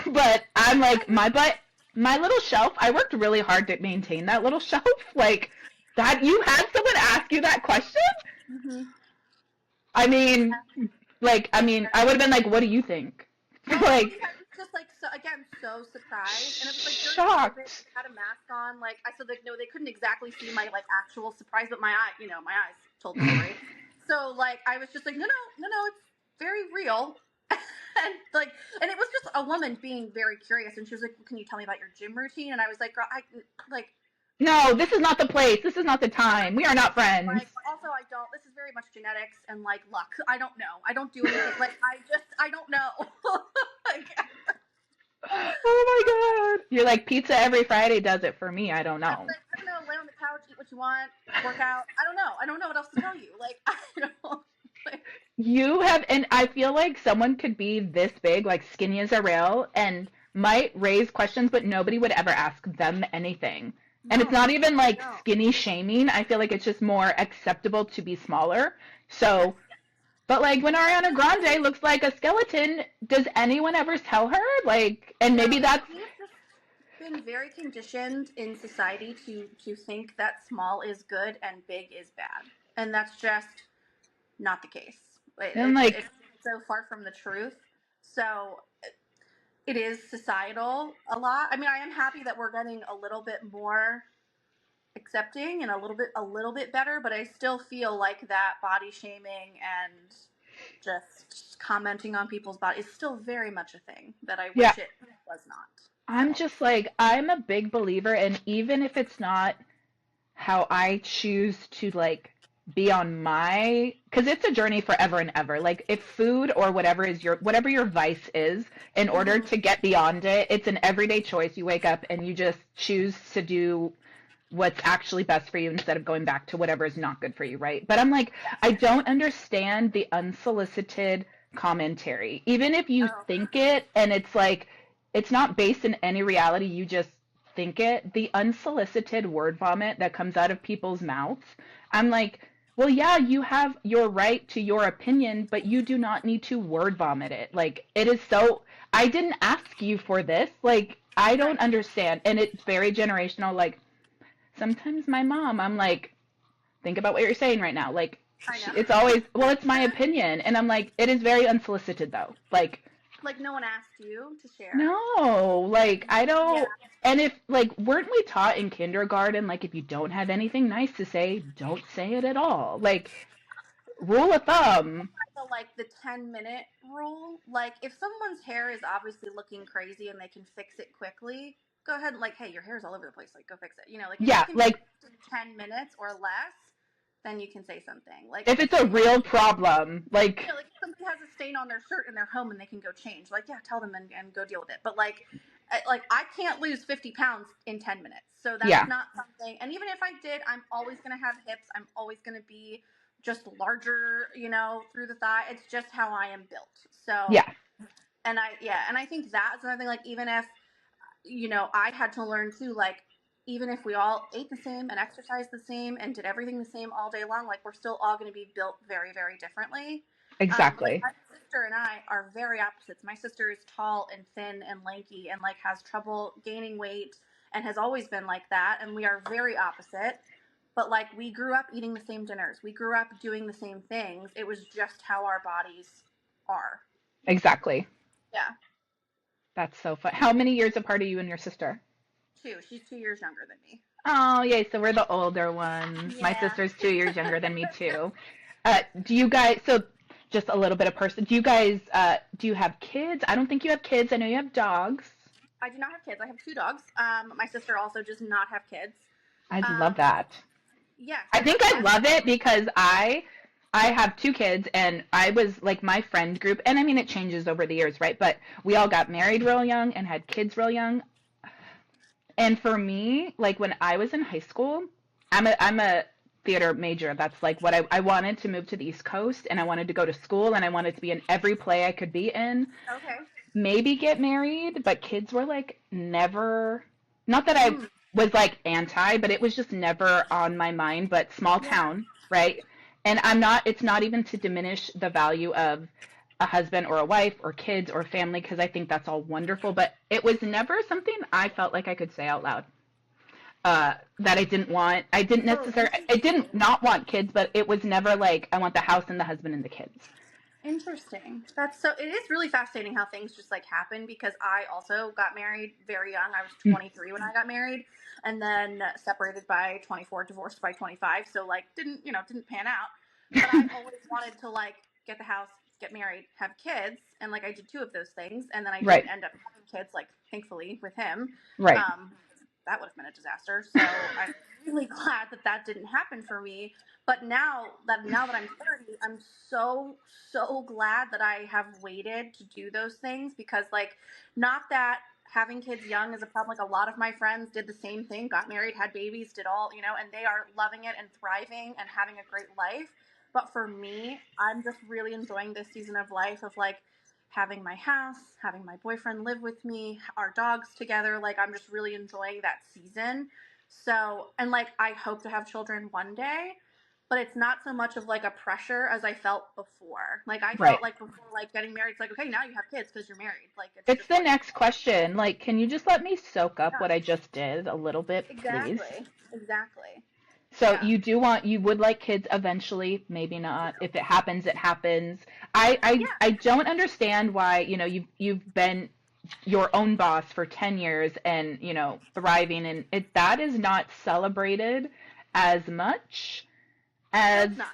but I'm like, my butt, my little shelf, I worked really hard to maintain that little shelf. Like, that, you had someone ask you that question? Hmm. I mean, I would have been like, what do you think? Well, Like, I was just like so again so surprised, and it was like during COVID, shocked. I had a mask on. Like I said, like no, they couldn't exactly see my like actual surprise, but my eye, my eyes told the story. So like I was just like, no, no, no, no, it's very real, and like, and it was just a woman being very curious, and she was like, "Can you tell me about your gym routine?" And I was like, "Girl, I like." No, this is not the place. This is not the time. We are not friends. Like, also, I don't. This is very much genetics and like luck. I don't know. I don't do anything. Like, I don't know. Like, Oh my god. You're like, pizza every Friday does it for me. I don't I was know. like, I don't know. Lay on the couch, eat what you want, work out. I don't know. I don't know what else to tell you. Like, I don't. Like, You have, and I feel like someone could be this big, like skinny as a rail, and might raise questions, but nobody would ever ask them anything. And it's no, not even like no. skinny shaming. I feel like it's just more acceptable to be smaller. Yes. So, but like when Ariana Grande looks like a skeleton, does anyone ever tell her? Like, and No, maybe that's, we've just been very conditioned in society to think that small is good and big is bad, and that's just not the case. and It's like, so far from the truth. So it is societal a lot. I mean, I am happy that we're getting a little bit more accepting and a little bit better, but I still feel like that body shaming and just commenting on people's body is still very much a thing that I yeah, wish it was not. I'm So just like, I'm a big believer, and even if it's not how I choose to like be on my, because it's a journey forever and ever. Like if food or whatever your vice is, in order mhm. to get beyond it, it's an everyday choice. You wake up and you just choose to do what's actually best for you instead of going back to whatever is not good for you, right? But I'm like, I don't understand the unsolicited commentary. Even if you Oh, think it and it's like it's not based in any reality, you just think it, the unsolicited word vomit that comes out of people's mouths. I'm like, well, yeah, you have your right to your opinion, but you do not need to word vomit it. Like, it is so, I didn't ask you for this. Like, I don't right. understand. And it's very generational. Like, sometimes my mom, I'm like, think about what you're saying right now. Like, I know. it's always, well, it's my opinion. And I'm like, it is very unsolicited though. Like, Like no one asked you to share. no, like, I Yeah. don't, and if, like, weren't we taught in kindergarten, like, if you don't have anything nice to say, don't say it at all. Like, rule of thumb. The 10-minute rule. Like if someone's hair is obviously looking crazy and they can fix it quickly, go ahead and like, hey, your hair's all over the place. Like go fix it. Like if it Yeah, can be like, fixed in 10 minutes or less, then you can say something. Like if if it's a someone real problem, like, like if somebody has a stain on their shirt in their home and they can go change, like yeah, tell them and go deal with it. But like I can't lose 50 pounds in 10 minutes, so that's yeah, not something. And even if I did, I'm always gonna have hips. I'm always gonna be just larger, through the thigh. It's just how I am built. So yeah, and I think that's another thing. Like even if I had to learn too, like even if we all ate the same and exercised the same and did everything the same all day long, like we're still all going to be built very, very differently. Like exactly. my sister and I are very opposites. My sister is tall and thin and lanky and like has trouble gaining weight and has always been like that. And we are very opposite. But like we grew up eating the same dinners. We grew up doing the same things. It was just how our bodies are. Exactly. Yeah. That's so fun. How many years apart are you and your sister? Two. She's 2 years younger than me. Oh, yay. So we're the older ones. My Yeah. sister's 2 years younger than me, too. Do you guys, so just a little bit of person, do you guys, do you have kids? I don't think you have kids. I know you have dogs. I do not have kids. I have two dogs. My sister also does not have kids. I love Um, that. yes, I think I yes. love it because I have two kids and I was like my friend group, and I mean it changes over the years, right? But we all got married real young and had kids real young. And for me, like when I was in high school, I'm a theater major. That's like what I wanted to move to the East Coast, and I wanted to go to school, and I wanted to be in every play I could be in. Okay. Maybe get married, but kids were like never, not that I Mm, was like anti, but it was just never on my mind. But small yeah. town, right? And it's not even to diminish the value of a husband or a wife or kids or family, because I think that's all wonderful, but it was never something I felt like I could say out loud. that I didn't want. I didn't Oh, necessarily, I didn't interesting. not want kids, but it was never like, I want the house and the husband and the kids. Interesting. That's so. It is really fascinating how things just like happen because I also got married very young. I was 23 when I got married, and then separated by 24, divorced by 25. So like didn't pan out. But I always wanted to like get the house, get married, have kids, and like I did two of those things, and then I Right, didn't end up having kids. Like thankfully with him, right, um, that would have been a disaster. So I'm really glad that that didn't happen for me. But now that I'm 30, I'm so glad that I have waited to do those things because like not that having kids young is a problem. Like a lot of my friends did the same thing, got married, had babies, did all, and they are loving it and thriving and having a great life. But for me, I'm just really enjoying this season of life of like having my house, having my boyfriend live with me, our dogs together. Like I'm just really enjoying that season. So, and like I hope to have children one day, but it's not so much of like a pressure as I felt before. Like I right. felt like before like getting married, it's like, okay, now you have kids because you're married. Like it's It's just the like, next question. Like, can you just let me soak up yeah, what I just did a little bit, please? exactly. Exactly. So Yeah. you would like kids eventually, maybe not. If it happens, it happens. I Yeah. don't understand why, you've been your own boss for 10 years and, thriving, and that is not celebrated as much No, as it's not.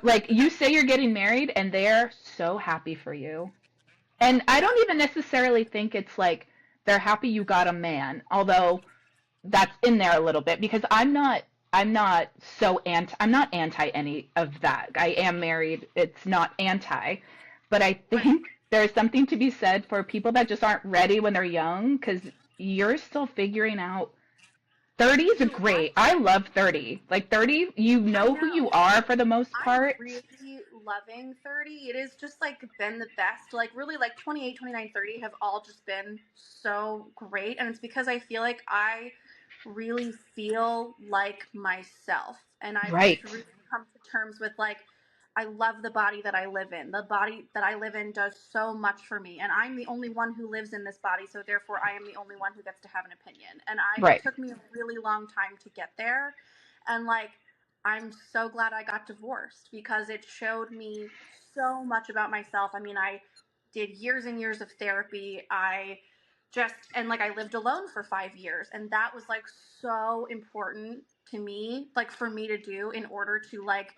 like you say you're getting married and they're so happy for you. And I Yeah. don't even necessarily think it's like they're happy you got a man, although that's in there a little bit because I'm not anti any of that. I am married. It's not anti, but I Right. think there's something to be said for people that just aren't ready when they're young because you're still figuring out. 30 is a Dude, great. I love 30. Like 30, you I know who know. you are for the most I'm part. really loving 30. It has just like been the best. Like really like 28, 29, 30 have all just been so great and it's because I feel like I really feel like myself and I've just Right. really come to terms with like I love the body that I live in. The body that I live in does so much for me and I'm the only one who lives in this body so therefore I am the only one who gets to have an opinion. And it Right. took me a really long time to get there and like I'm so glad I got divorced because it showed me so much about myself. I mean, I did years and years of therapy. And like I lived alone for 5 years, and that was like so important to me, like for me to do in order to like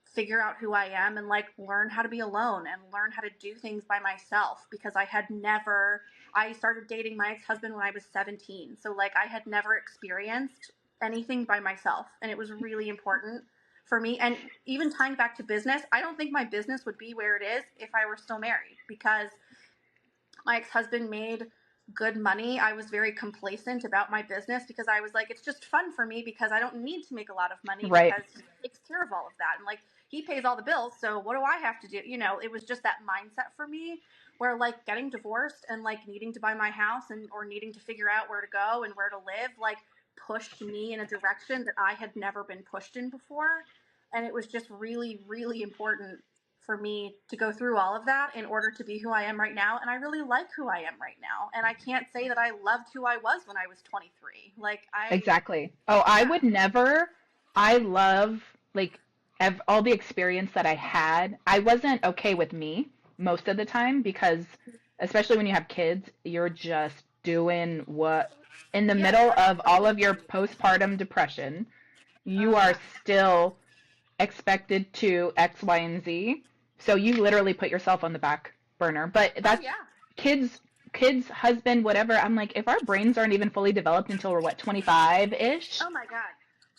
figure out who I am and like learn how to be alone and learn how to do things by myself because I started dating my ex-husband when I was 17. So like I had never experienced anything by myself and it was really important for me and even tying back to business, I don't think my business would be where it is if I were still married because my ex-husband made good money. I was very complacent about my business because I was like, it's just fun for me because I don't need to make a lot of money Right. because he takes care of all of that. And like he pays all the bills. So what do I have to do? It was just that mindset for me where like getting divorced and like needing to buy my house and or needing to figure out where to go and where to live, like pushed me in a direction that I had never been pushed in before. And it was just really, really important for me to go through all of that in order to be who I am right now. And I really like who I am right now. And I can't say that I loved who I was when I was 23. Exactly. Oh, I Yeah. would never. I love like all the experience that I had. I wasn't okay with me most of the time because, especially when you have kids, you're just doing what in the Yeah, middle you're of so all of your busy. postpartum depression, you Oh, are yeah. still expected to X, Y, and Z. So you literally put yourself on the back burner. But Oh, that's yeah. kids, husband, whatever. I'm like, if our brains aren't even fully developed until we're what, 25 ish? Oh, my God.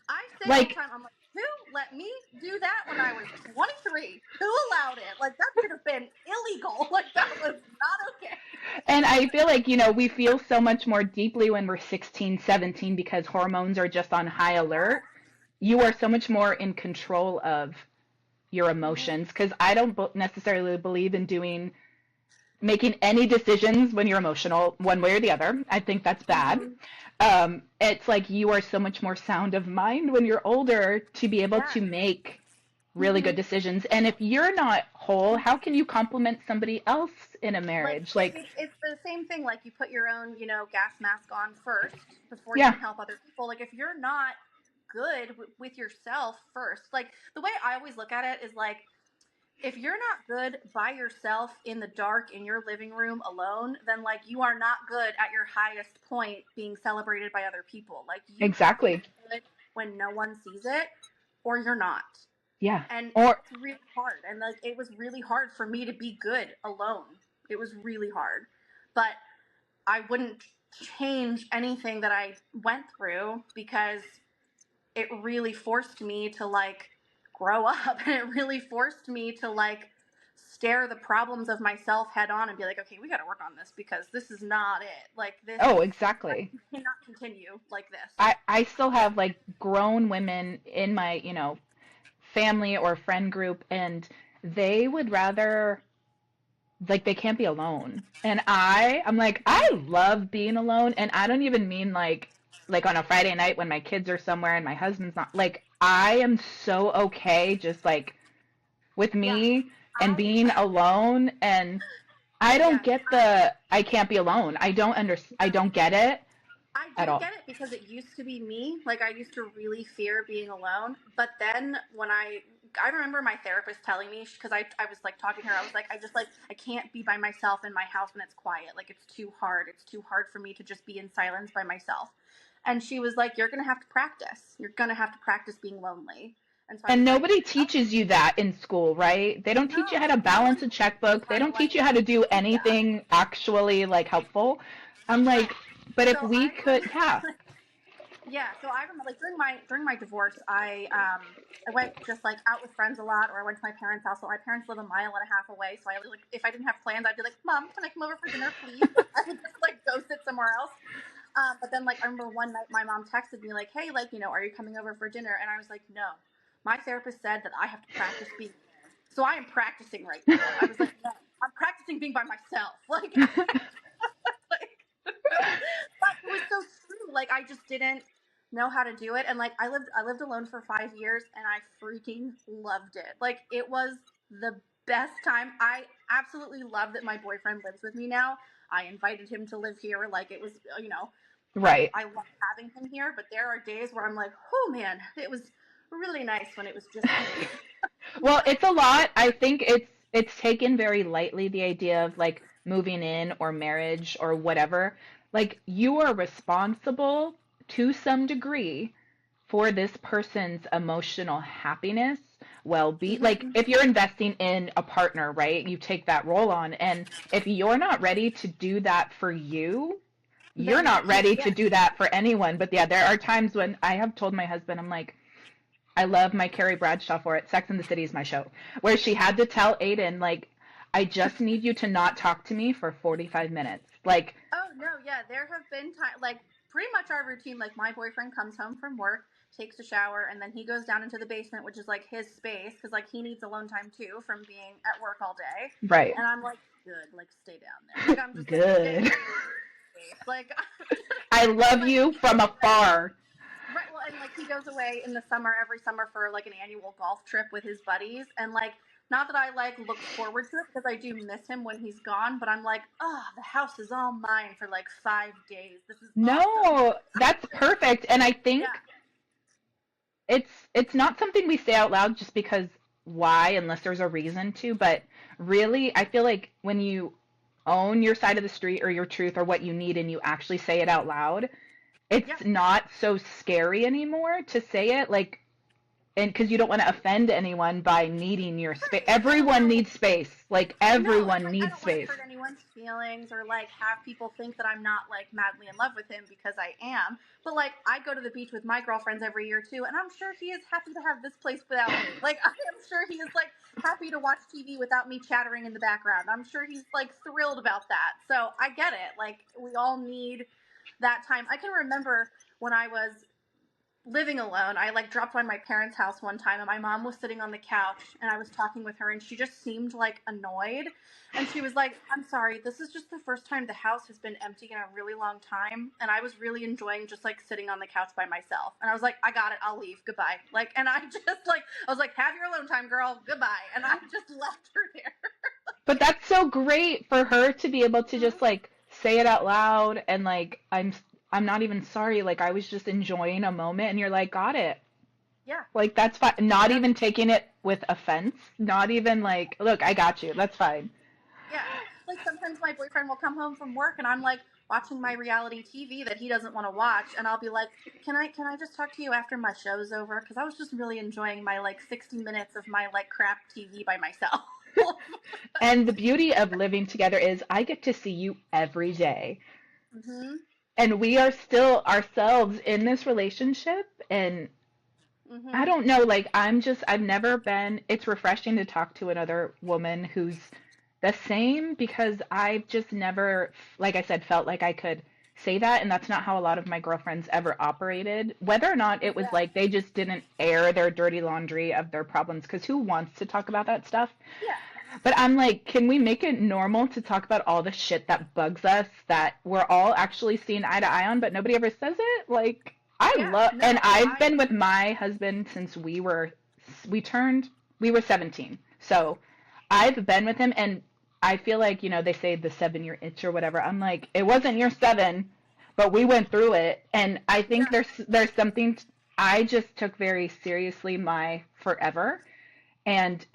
I say all the Like, time, I'm like, who let me do that when I was 23? Who allowed it? Like, that should have been illegal. Like, that was not okay. and I feel like, we feel so much more deeply when we're 16, 17 because hormones are just on high alert. You are so much more in control of your Mm-hmm. emotions because I don't necessarily believe in making any decisions when you're emotional, one way or the other. I think that's bad. Mm-hmm. It's like you are so much more sound of mind when you're older to be able to Yes. make really good decisions. And if you're not whole, how can you compliment somebody else in a Like marriage? Like, it's the same thing. Like you put your own, gas mask on first before you yeah, can help other people. Like if you're not good with yourself first, like the way I always look at it is like if you're not good by yourself in the dark in your living room alone, then like you are not good at your highest point being celebrated by other people. Like you have to exactly. be good when no one sees it, or you're not. Yeah. And Or, it's really hard. And like it was really hard for me to be good alone. It was really hard. But I wouldn't change anything that I went through because it really forced me to like grow up and it really forced me to like stare the problems of myself head on and be like, okay, we got to work on this because this is not it. Like this oh, exactly. cannot continue like this. I still have like grown women in my, family or friend group, and they would rather, like, they can't be alone. And I'm like, I love being alone. And I don't even mean like on a Friday night when my kids are somewhere and my husband's not. Like, I am so okay just like with Yeah. me and I being alone. And I don't yes, get the I can't be alone. I don't get it I at do all. get it because it used to be me. Like I used to really fear being alone. But then when I remember my therapist telling me because I was like talking to her. I was like I can't be by myself in my house when it's quiet. Like it's too hard. It's too hard for me to just be in silence by myself. And she was like, "You're gonna have to practice. You're gonna have to practice being lonely." And so I And was like, nobody "Oh, teaches you that in school, right? They don't teach you how no, to no one balance a teaches you checkbook. They how to don't like teach you how to do yeah." anything actually like helpful. I'm Right. like, but if So we I could, remember yeah, Yeah, so I remember like during my divorce, I went just like out with friends a lot, or I went to my parents' house. So my parents live a mile and a half away, so I like if I didn't have plans, I'd be like, "Mom, can I come over for dinner, please?" Like I would just like go sit somewhere else. But then like I remember one night my mom texted me like, "Hey, like are you coming over for dinner?" And I was like, "No, my therapist said that I have to practice being alone, so I am practicing right now." I was like, "No, I'm practicing being by myself." Like, like but it was so true. Like I just didn't know how to do it, and like I lived alone for 5 years, and I freaking loved it. Like it was the best time. I absolutely love that my boyfriend lives with me now. I invited him to live here. Like it was, right. I love having him here. But there are days where I'm like, oh man, it was really nice when it was just me. Well, it's a lot. I think it's taken very lightly, the idea of like moving in or marriage or whatever. Like you are responsible to some degree for this person's emotional happiness, well-being. Like Mhm. if you're investing in a partner, right? You take that role on, and if you're not ready to do that for you, you're Then you not can't. ready Yeah. to do that for anyone. But yeah, there are times when I have told my husband, I'm like, I love my Carrie Bradshaw for it. Sex and the City is my show, where she had to tell Aiden, like, I just need you to not talk to me for 45 minutes. Like, Oh no, yeah, there have been time like pretty much our routine. Like my boyfriend comes home from work, takes a shower, and then he goes down into the basement, which is like his space, because like he needs alone time too from being at work all day. right. And I'm like, good, like stay down there. Like I'm just like stay Good. in your space. Like, I and love like you he from goes away. afar. Right. Well, and like he goes away in the summer every summer for like an annual golf trip with his buddies, and like not that I like look forward to it because I do miss him when he's gone, but I'm like, oh, the house is all mine for like 5 days. This is awesome. No, that's perfect. And I Yeah. think it's not something we say out loud just because why, unless there's a reason to, but really, I feel like when you own your side of the street or your truth or what you need and you actually say it out loud, Yeah. it's not so scary anymore to say it. Like, and because you don't want to offend anyone by needing your space. Right. Like I don't Everyone want to. needs space. Like No, it's everyone like I needs don't want to space. hurt anyone's feelings or like have people think that I'm not like madly in love with him because I am. But like I go to the beach with my girlfriends every year too, and I'm sure he is happy to have this place without me. Like I am sure he is like happy to watch TV without me chattering in the background. I'm sure he's like thrilled about that. So I get it. Like we all need that time. I can remember when I was living alone. I like dropped by my parents' house one time and my mom was sitting on the couch and I was talking with her and she just seemed like annoyed. And she was like, "I'm sorry, this is just the first time the house has been empty in a really long time." And I was really enjoying just like sitting on the couch by myself. And I was like, "I got it, I'll leave. Goodbye." Like, and I just like, I was like, "Have your alone time, girl. Goodbye." And I just left her there. But that's so great for her to be able to just like say it out loud and like I'm not even sorry, like I was just enjoying a moment and you're like, got it. Yeah. Like that's fine. Not Yeah. even taking it with offense. Not even like, look, I got you. That's fine. Yeah. Like sometimes my boyfriend will come home from work and I'm like watching my reality TV that he doesn't want to watch and I'll be like, "Can I just talk to you after my show's over cuz I was just really enjoying my like 60 minutes of my like crap TV by myself." And the beauty of living together is I get to see you every day. Mhm. And we are still ourselves in this relationship and I Mhm. don't know, like I've never been, it's refreshing to talk to another woman who's the same because I've just never, like I said, felt like I could say that. And that's not how a lot of my girlfriends ever operated. Whether or not it was Yeah. like they just didn't air their dirty laundry of their problems, because who wants to talk about that stuff? Yeah. But I'm like, can we make it normal to talk about all the shit that bugs us that we're all actually seeing eye to eye on, but nobody ever says it? Like, I Yeah. love, and No, I've I been with my husband since we turned, we were 17. So I've been with him, and I feel like, they say the 7 year itch or whatever. I'm like, it wasn't year 7, but we went through it. And I think yeah. there's something, I just took very seriously my forever. And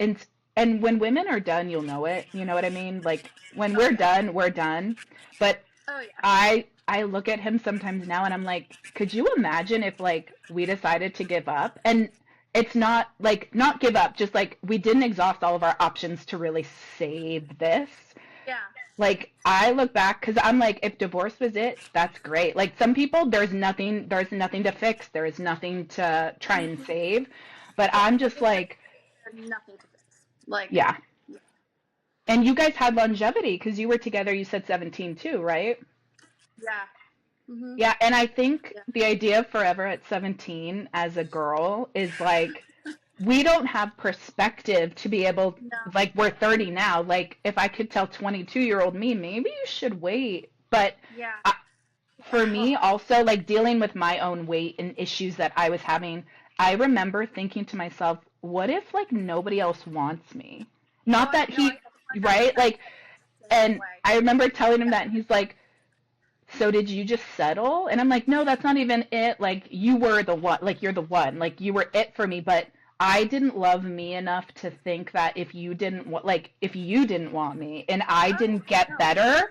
when women are done, you'll know it. You know what I mean? Like when Oh we're yeah. done, we're done. But Oh yeah. I look at him sometimes now and I'm like, could you imagine if like we decided to give up? And it's not like not give up, just like we didn't exhaust all of our options to really save this. Yeah. Like I look back because I'm like, if divorce was it, that's great. Like some people, there's nothing to fix, there is nothing to try and Mhm. save. But Yeah. I'm just It's like like, nothing to fix. Like yeah. And you guys had longevity because you were together, you said 17 too, right? yeah. Mhm. Yeah, and I think Yeah. the idea of forever at 17 as a girl is like we don't have perspective to be able, No. like we're 30 now, like if I could tell 22-year-old me, maybe you should wait. But Yeah. I, for Oh. me also like dealing with my own weight and issues that I was having, I remember thinking to myself, what if like nobody else wants me? Oh, Not I that know. he, I right? 100% Like, the same and way. I remember telling him Yeah. that, and he's like, so did you just settle? And I'm like, no, that's not even it. Like, you were the one, like, you're the one. Like, you were it for me, but I didn't love me enough to think that if you didn't want me and I Oh didn't get no. better, Yeah.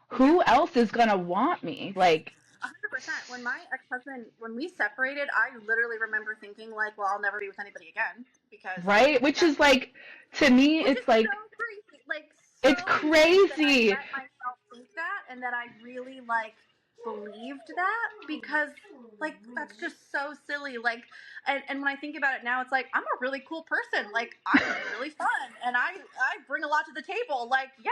who else is gonna want me? Like, 100%. When my ex-husband, when we separated, I literally remember thinking like, well, I'll never be with anybody again because right? Which that's is like, to me, which is it's like, so crazy. Like it's so crazy that I crazy. let myself think that and that I really like believed that because like that's just so silly. Like and when I think about it now, it's like I'm a really cool person. Like I'm really fun and I bring a lot to the table. Like, yeah,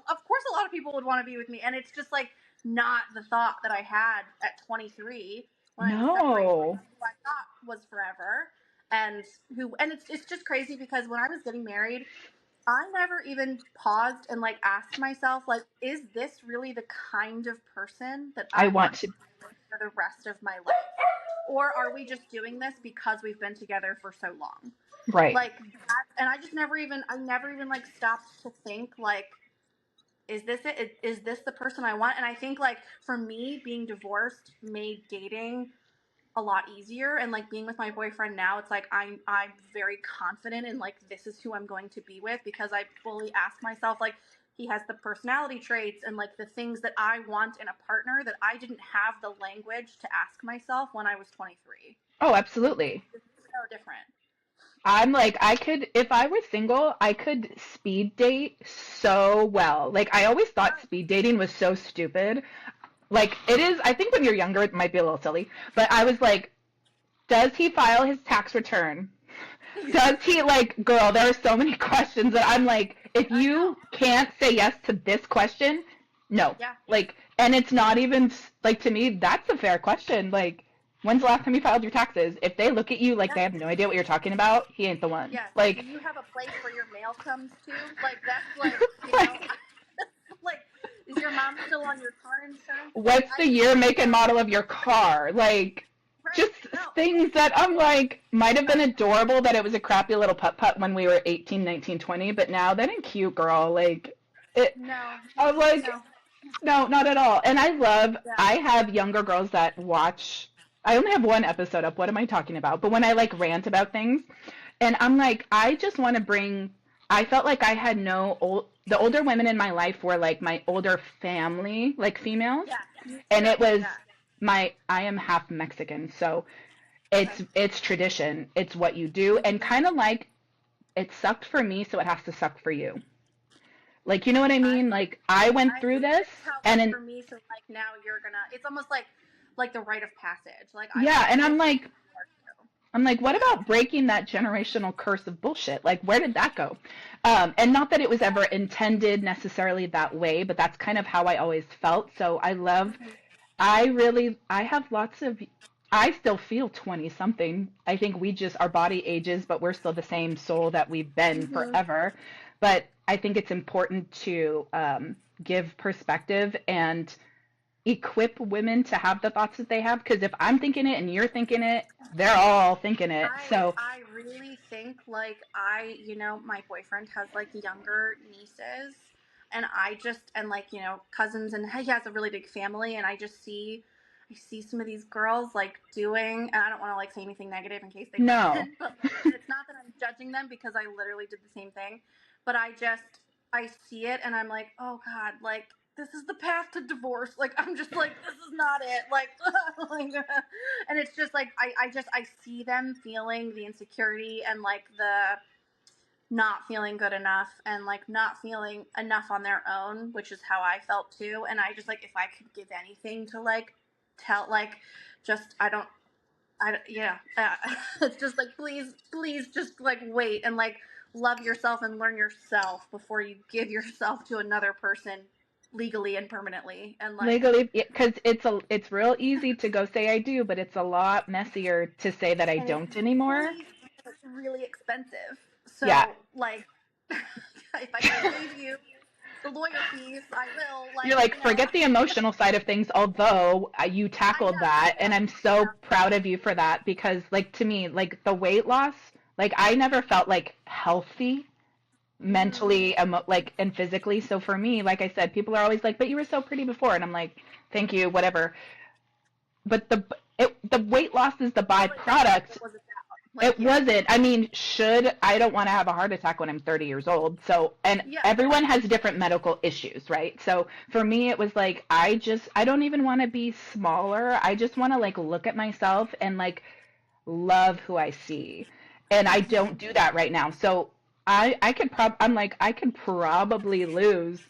of course a lot of people would want to be with me. And it's just like not the thought that I had at 23 when I was separated from No. who I thought was forever and and it's just crazy because when I was getting married I never even paused and like asked myself like is this really the kind of person that I I want want to to, be with for the rest of my life or are we just doing this because we've been together for so long right. like that and I never even like stopped to think like is this it is this the person I want and I think like for me being divorced made dating a lot easier and like being with my boyfriend now it's like I'm very confident in like this is who I'm going to be with because I fully ask myself like he has the personality traits and like the things that I want in a partner that I didn't have the language to ask myself when I was 23. Oh, absolutely. It's so different. I'm like, I could, if I were single, I could speed date so well. Like, I always thought speed dating was so stupid. Like, it is, I think when you're younger, it might be a little silly, but I was like, does he file his tax return? Does he, like, girl, there are so many questions that I'm like, if I know. you can't say yes to this question, no. Yeah. Like, and it's not even, like, to me, that's a fair question. Like, When's the last time you filed your taxes? If they look at you like Yeah. they have no idea what you're talking about, he ain't the one. Yes. Do Like, you have a place where your mail comes to? Like, that's like, you know, like, is your mom still on your car insurance? Like, what's the year, make, and model of your car? Like, right. just No. things that I'm like, might have been adorable that it was a crappy little putt-putt when we were 18, 19, 20, but now that ain't cute, girl. Like, it, No. I'm like, No. no, not at all. And Yeah. I have younger girls that watch, I only have one episode up. What am I talking about? But when I like rant about things, and I'm like, I just want to bring, I felt like I had the older women in my life were like my older family, like females. Yeah. Me And too. it was Yeah. I am half Mexican. So Okay. it's tradition. It's what you do. And Mm-hmm. kind of like it sucked for me, so it has to suck for you. Like, you know what I I mean? Like, I went I through agree. this, It's how and for me. So like now you're gonna. It's almost like the rite of passage. Like I yeah, went and through it, so you are too. I'm like, what about breaking that generational curse of bullshit? Like, where did that go? And not that it was ever intended necessarily that way, but that's kind of how I always felt. So Mm-hmm. I have lots of, I still feel 20 something. I think our body ages, but we're still the same soul that we've been Mm-hmm. forever. But I think it's important to give perspective and equip women to have the thoughts that they have. Because if I'm thinking it and you're thinking it, they're all thinking it. So, I really think like you know, my boyfriend has like younger nieces, and I just and like you know cousins, and he has a really big family, and I see some of these girls like doing, and I don't want to like say anything negative in case they no. listen, but like, and it's not that I'm judging them because I literally did the same thing, but I see it and I'm like, oh God, like this is the path to divorce. Like I'm just like this is not it. Like, like and it's just like I see them feeling the insecurity and like the not feeling good enough and like not feeling enough on their own, which is how I felt too. And I just like if I could give anything to like tell like just yeah, it's just like please just like wait and like love yourself and learn yourself before you give yourself to another person legally and permanently and like Legally, because it's real easy to go say I do, but it's a lot messier to say that I and it's don't anymore. really it's really expensive. Yeah, So like if I can save you the lawyer fees, I will. you're Like like, you know, forget the emotional side of things, although you tackled I that, and I'm know, so proud of you for that because, like, to me, like, the weight loss, like, I never felt like healthy yeah. Mm-hmm. mentally, like, and physically. So for me, like I said, people are always like, but you were so pretty before, and I'm like, thank you, whatever. But the weight loss is the But like that's not what byproduct. it was about. Like It yeah. wasn't. I mean, I don't want to have a heart attack when I'm 30 years old. So, and Yeah. everyone has different medical issues, right? So for me, it was like, I don't even want to be smaller. I just want to like look at myself and like love who I see. And I Mm-hmm. don't do that right now. So I'm like, I could probably lose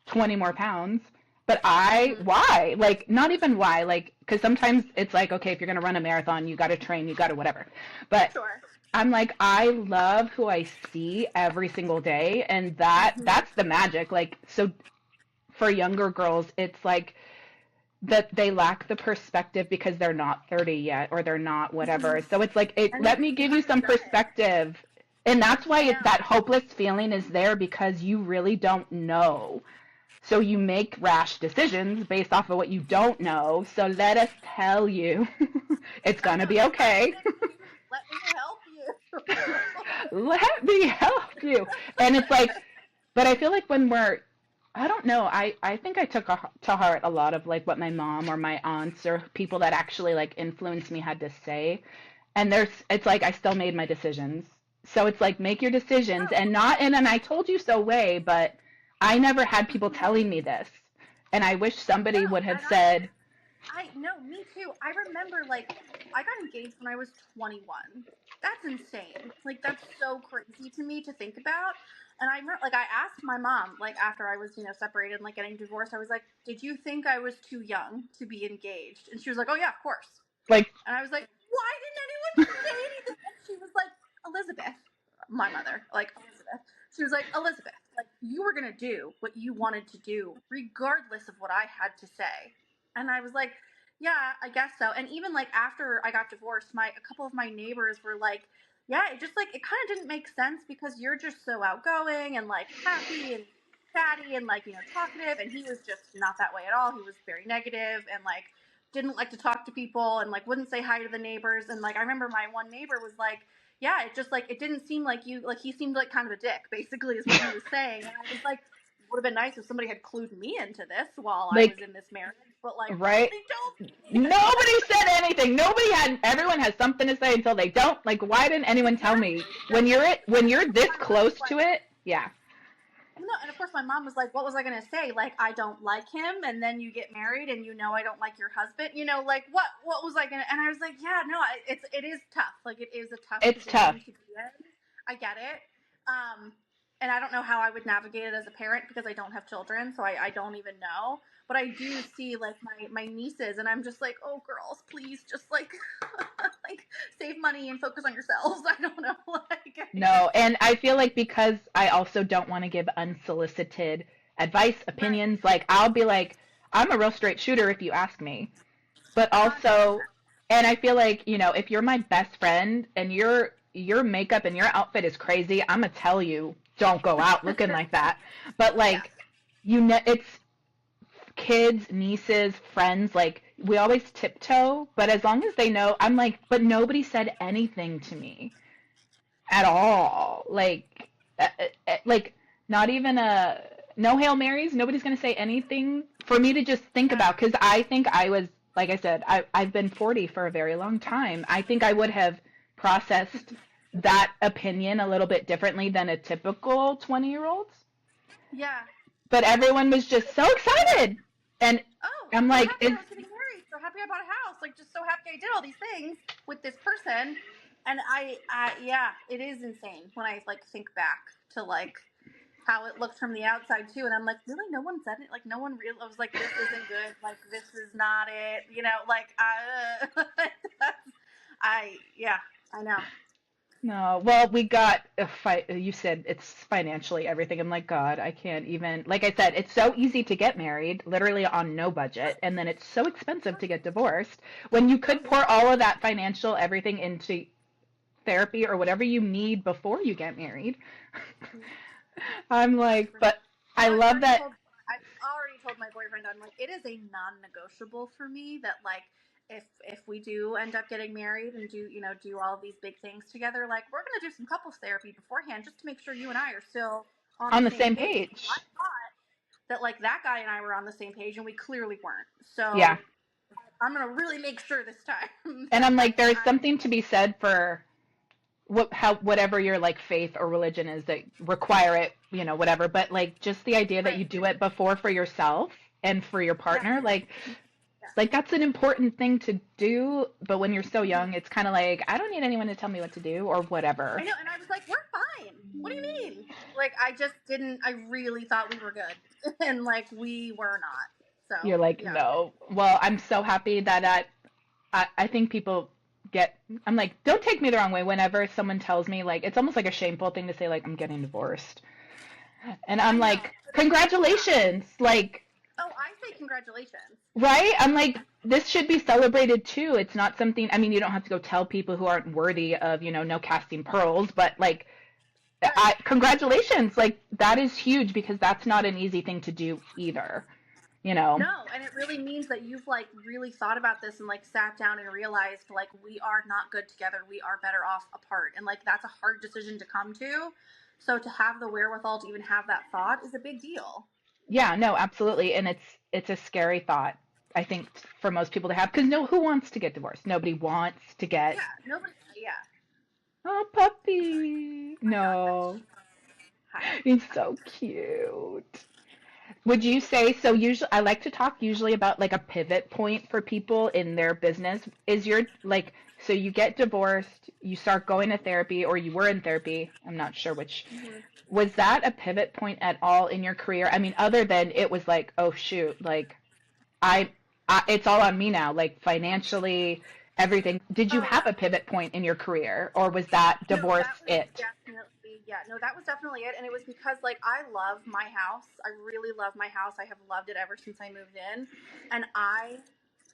20 more pounds. But Mm-hmm. why? Like, not even why. Like, because sometimes it's like, okay, if you're going to run a marathon, you got to train, you got to whatever. But Sure. I'm like, I love who I see every single day. And Mm-hmm. that's the magic. Like, so for younger girls, it's like, that they lack the perspective because they're not 30 yet or they're not Mm-hmm. whatever. So it's like, And let me you give you haven't some done it. perspective. And that's why I know. that hopeless feeling is there because you really don't know. So you make rash decisions based off of what you don't know. So let us tell you it's I going to know. be Sometimes okay. let me help you. Let me help you. And it's like, but I feel like when I don't know, I think I took to heart a lot of like what my mom or my aunts or people that actually like influenced me had to say. And it's like I still made my decisions. So it's like make your decisions Oh, and not in an I told you so way, but I never had people mhm. telling me this. And I wish somebody No, would have and said, I no, me too. I remember like I got engaged when I was 21. That's insane. Like that's so crazy to me to think about. And I remember, like I asked my mom like after I was separated and like getting divorced. I was like, "Did you think I was too young to be engaged?" And she was like, "Oh yeah, of course." like, And I was like, "Why didn't anyone say anything?" And she was like, "Elizabeth, my mother, like Elizabeth." She was like, "Elizabeth, like you were gonna do what you wanted to do, regardless of what I had to say." And I was like, Yeah, I guess so. And even like after I got divorced, my a couple of my neighbors were like, "Yeah, it just like it kind of didn't make sense because you're just so outgoing and like happy and chatty and like talkative, and he was just not that way at all. He was very negative and like didn't like to talk to people and like wouldn't say hi to the neighbors. And like I remember my one neighbor was like, "Yeah, it just like it didn't seem like you like he seemed like kind of a dick, basically is what he was saying." And I was like, would have been nice if somebody had clued me into this while I was Like, in this marriage, but like right? nobody told me. Nobody said anything. Everyone has something to say until they don't. Like, why didn't anyone tell me? Exactly. When you're this My mom was close like, to it, yeah. no, and of course my mom was like, what was I gonna say? Like, I don't like him, and then you get married, and I don't like your husband. Like what was I gonna? And I was like, yeah, no, it is tough. Like, it is a tough It's position tough. to be in. I get it. And I don't know how I would navigate it as a parent because I don't have children, so I don't even know. But I do see like my nieces, and I'm just like, oh, girls, please, just like like save money and focus on yourselves. I don't know, like No, and I feel like because I also don't want to give unsolicited advice, right, opinions, like I'll be like, I'm a real straight shooter if you ask me. But 100%. also, and I feel like, if you're my best friend and your makeup and your outfit is crazy, I'm gonna tell you, don't go out looking like that. But Yeah. like, it's kids, nieces, friends, like we always tiptoe, but as long as they know, I'm like, but nobody said anything to me at all. Like not even a no Hail Marys. Nobody's gonna say anything for me to just think Yeah. about because I think I was like I said, I've been 40 for a very long time. I think I would have processed that opinion a little bit differently than a typical 20-year-old. Yeah. But everyone was just so excited, and Oh, I'm so like, happy I was getting married. So happy I bought a house. Like, just so happy I did all these things with this person. And yeah, it is insane when I like think back to like how it looked from the outside too. And I'm like, really, no one said it. Like, no one really. I was like, this isn't good. Like, this is not it. Like yeah, I know. no, well, we got a fight. You said it's financially everything. I'm like, God, I can't even. Like I said, it's so easy to get married, literally on no budget, and then it's so expensive to get divorced when you Oh could yeah. pour all of that financial everything into therapy or whatever you need before you get married. I'm like, 100%. but I love that. I've already told my boyfriend, I'm like, it is a non-negotiable for me that like if we do end up getting married and do all these big things together, like we're gonna do some couples therapy beforehand just to make sure you and I are still on the On the same same page. I page. thought that like that guy and I were on the same page and we clearly weren't. Yeah. So I'm gonna really make sure this time And that I'm like, there's I'm something to be said for whatever your like faith or religion is that require it, whatever. But like just the idea that you right. do it before for yourself and for your Yes. partner, Yeah. like that's an important thing to do. But when you're so Mhm. young, it's kind of like I don't need anyone to tell me what to do or I whatever. know, and I was like, "We're fine." What do you mean? Like, I just didn't. I really thought we were good, and like we were not. So You're like, yeah, no. Well, I'm so happy that I think people get. I'm like, don't take me the wrong way. Whenever someone tells me like, it's almost like a shameful thing to say like I'm getting divorced, and I'm I know. like, But it's not. congratulations, like. Oh, I say congratulations. Right? I'm like, this should be celebrated too. It's not something, I mean, you don't have to go tell people who aren't worthy of, no casting pearls, but like, Right. congratulations. Like, that is huge because that's not an easy thing to do either, you know? No, and it really means that you've like really thought about this and like sat down and realized like we are not good together. We are better off apart, and like that's a hard decision to come to. So to have the wherewithal to even have that thought is a big deal. Yeah, no, absolutely. And it's a scary thought, I think, for most people to have because no, who wants to get divorced? Nobody wants to get, Yeah. Nobody. Yeah. oh, puppy. My dog. No, Hi. he's Hi. so cute. Would you say so? Usually, I like to talk usually about like a pivot point for people in their business. Is your like so you get divorced, you start going to therapy, or you were in therapy? I'm not sure which. Mhm. Was that a pivot point at all in your career? I mean, other than it was like, oh shoot, like I, it's all on me now, like financially, everything. Did you Oh have yeah. a pivot point in your career, or was that No, divorce that was it? definitely yeah. No, that was definitely it, and it was because like I love my house. I really love my house. I have loved it ever since I moved in, and I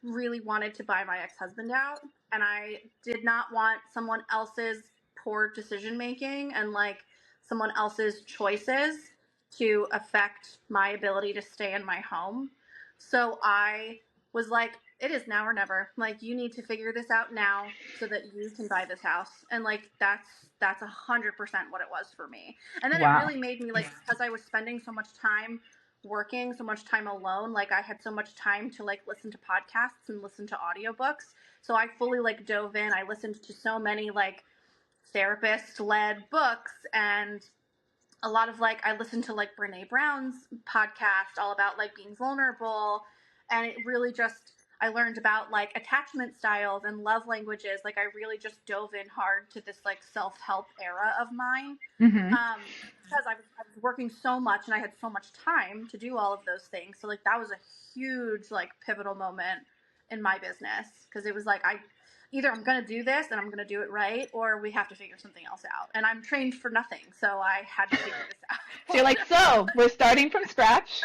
really wanted to buy my ex-husband out, and I did not want someone else's poor decision making and like someone else's choices to affect my ability to stay in my home. So I was like, it is now or never. Like, you need to figure this out now so that you can buy this house. And like that's 100% what it was for me. And then it Wow. really made me like, because I was spending so much time working, so much time alone, like I had so much time to like listen to podcasts and listen to audiobooks. So I fully like dove in. I listened to so many like therapist led books, and a lot of like, I listened to like Brene Brown's podcast all about like being vulnerable, and it really just, I learned about like attachment styles and love languages. Like I really just dove in hard to this like self-help era of mine. Mm-hmm. Because I was working so much and I had so much time to do all of those things. So like that was a huge like pivotal moment in my business, because it was like, either I'm going to do this and I'm going to do it right, or we have to figure something else out. And I'm trained for nothing, so I had to figure this out. So you're like, so we're starting from scratch.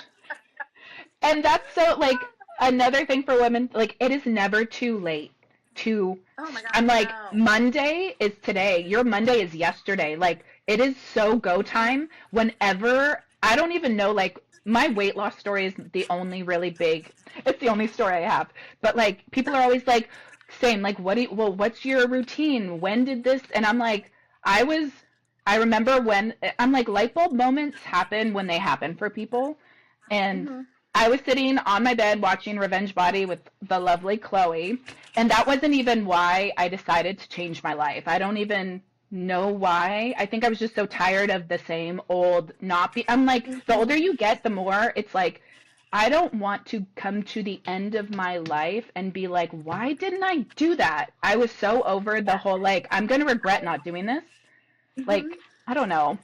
And that's so, like, another thing for women, like, it is never too late to, Oh my God, I'm like, no. Monday is today. Your Monday is yesterday. Like, it is so go time whenever, I don't even know, like, my weight loss story is the only really big, it's the only story I have. But, like, people are always like, saying, like, what's your routine? When did this? And I'm like, I remember when, I'm like, light bulb moments happen when they happen for people. And Mm-hmm. I was sitting on my bed watching Revenge Body with the lovely Chloe, and that wasn't even why I decided to change my life. I don't even know why. I think I was just so tired of the same old not be. I'm like, the older you get, the more it's like, I don't want to come to the end of my life and be like, why didn't I do that? I was so over the whole, like, I'm going to regret not doing this. Like, Mm-hmm. I don't know.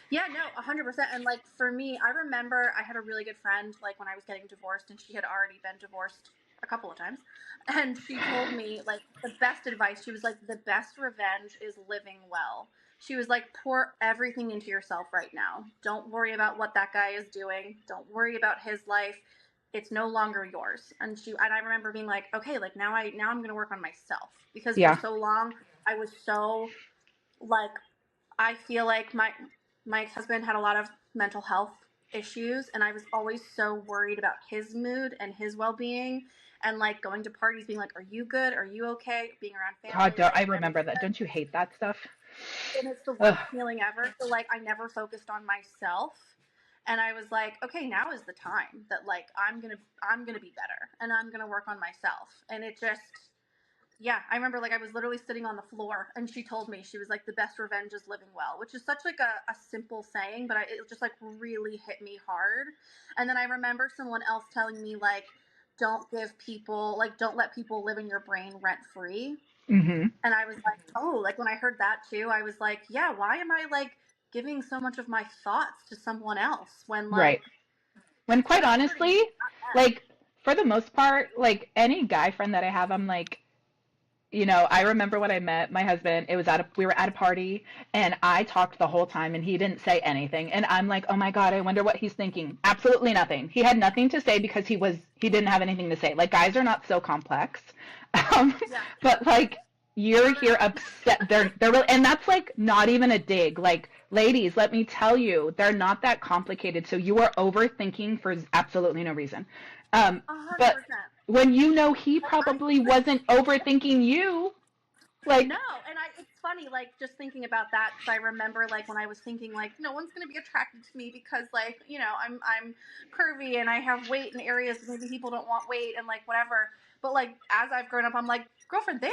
Yeah, no, 100%. And like for me, I remember I had a really good friend, like when I was getting divorced, and she had already been divorced a couple of times. And she told me like the best advice. She was like, the best revenge is living well. She was like, pour everything into yourself right now. Don't worry about what that guy is doing. Don't worry about his life. It's no longer yours. And I remember being like, okay, like now I'm going to work on myself, because for Yeah. so long I was so like, I feel like my ex-husband had a lot of mental health issues, and I was always so worried about his mood and his well-being, and like going to parties being like, are you good? Are you okay? Being around family, God, I like remember everything. that. Don't you hate that stuff? And it's the Ugh. worst feeling ever. So like I never focused on myself. And I was like, okay, now is the time that like I'm gonna be better, and I'm gonna work on myself. And it just, yeah, I remember like I was literally sitting on the floor, and she told me, she was like, the best revenge is living well, which is such like a simple saying, but it just like really hit me hard. And then I remember someone else telling me like, don't let people live in your brain rent free. Mm-hmm. And I was like, oh, like when I heard that too, I was like, yeah, why am I like giving so much of my thoughts to someone else when like Right. When quite they're hurting me, honestly, not them. like, for the most part, like, any guy friend that I have, I'm like, I remember when I met my husband, we were at a party, and I talked the whole time and he didn't say anything. And I'm like, oh my God, I wonder what he's thinking. Absolutely nothing. He had nothing to say because he didn't have anything to say. Like, guys are not so complex. Um, Yeah. but like, No, you're they're here not. upset. They're really, and that's like not even a dig. Like, ladies, let me tell you, they're not that complicated. So you are overthinking for absolutely no reason. But 100%. when he And I probably wasn't overthinking you, like, No, and it's funny, like, just thinking about that, because I remember, like, when I was thinking, like, no one's going to be attracted to me because, like, I'm curvy and I have weight in areas maybe people don't want weight and, like, whatever. But, like, as I've grown up, I'm like, girlfriend, they're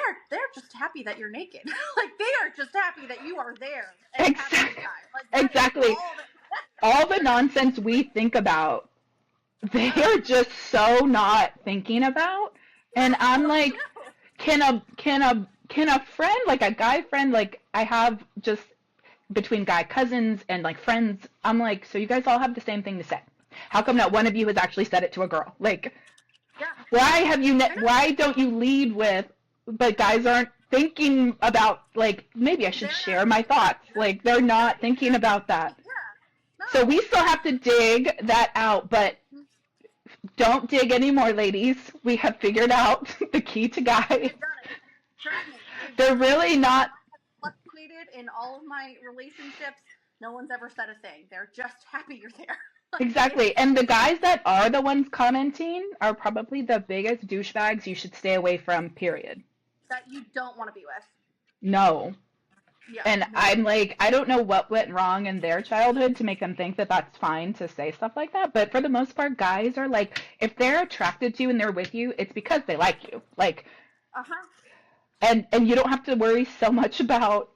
just happy that you're naked. Like, they are just happy that you are there and having a good exactly, time. Like, that is exactly. all that. All the nonsense we think about, they're just so not thinking about. And I'm I like, know. can a friend, like a guy friend, like I have just between guy cousins and like friends, I'm like, so you guys all have the same thing to say. How come not one of you has actually said it to a girl? Like, Yeah, I know. why don't you lead with, but guys aren't thinking about, like, maybe I should They're not share my thinking about thoughts. you. Like, they're They're not thinking about that. Yeah. So we No. still have to dig that out, but Don't dig anymore, ladies. We have figured out the key to guys. We've done it. Trust me. They're really not. Fluctuated in all of my relationships. No one's ever said a thing. They're just happy you're there. Exactly. And the guys that are the ones commenting are probably the biggest douchebags you should stay away from, period. That you don't want to be with. No. Yeah. And I'm like, I don't know what went wrong in their childhood to make them think that that's fine to say stuff like that. But for the most part, guys are like, if they're attracted to you and they're with you, it's because they like you. Like, and you don't have to worry so much about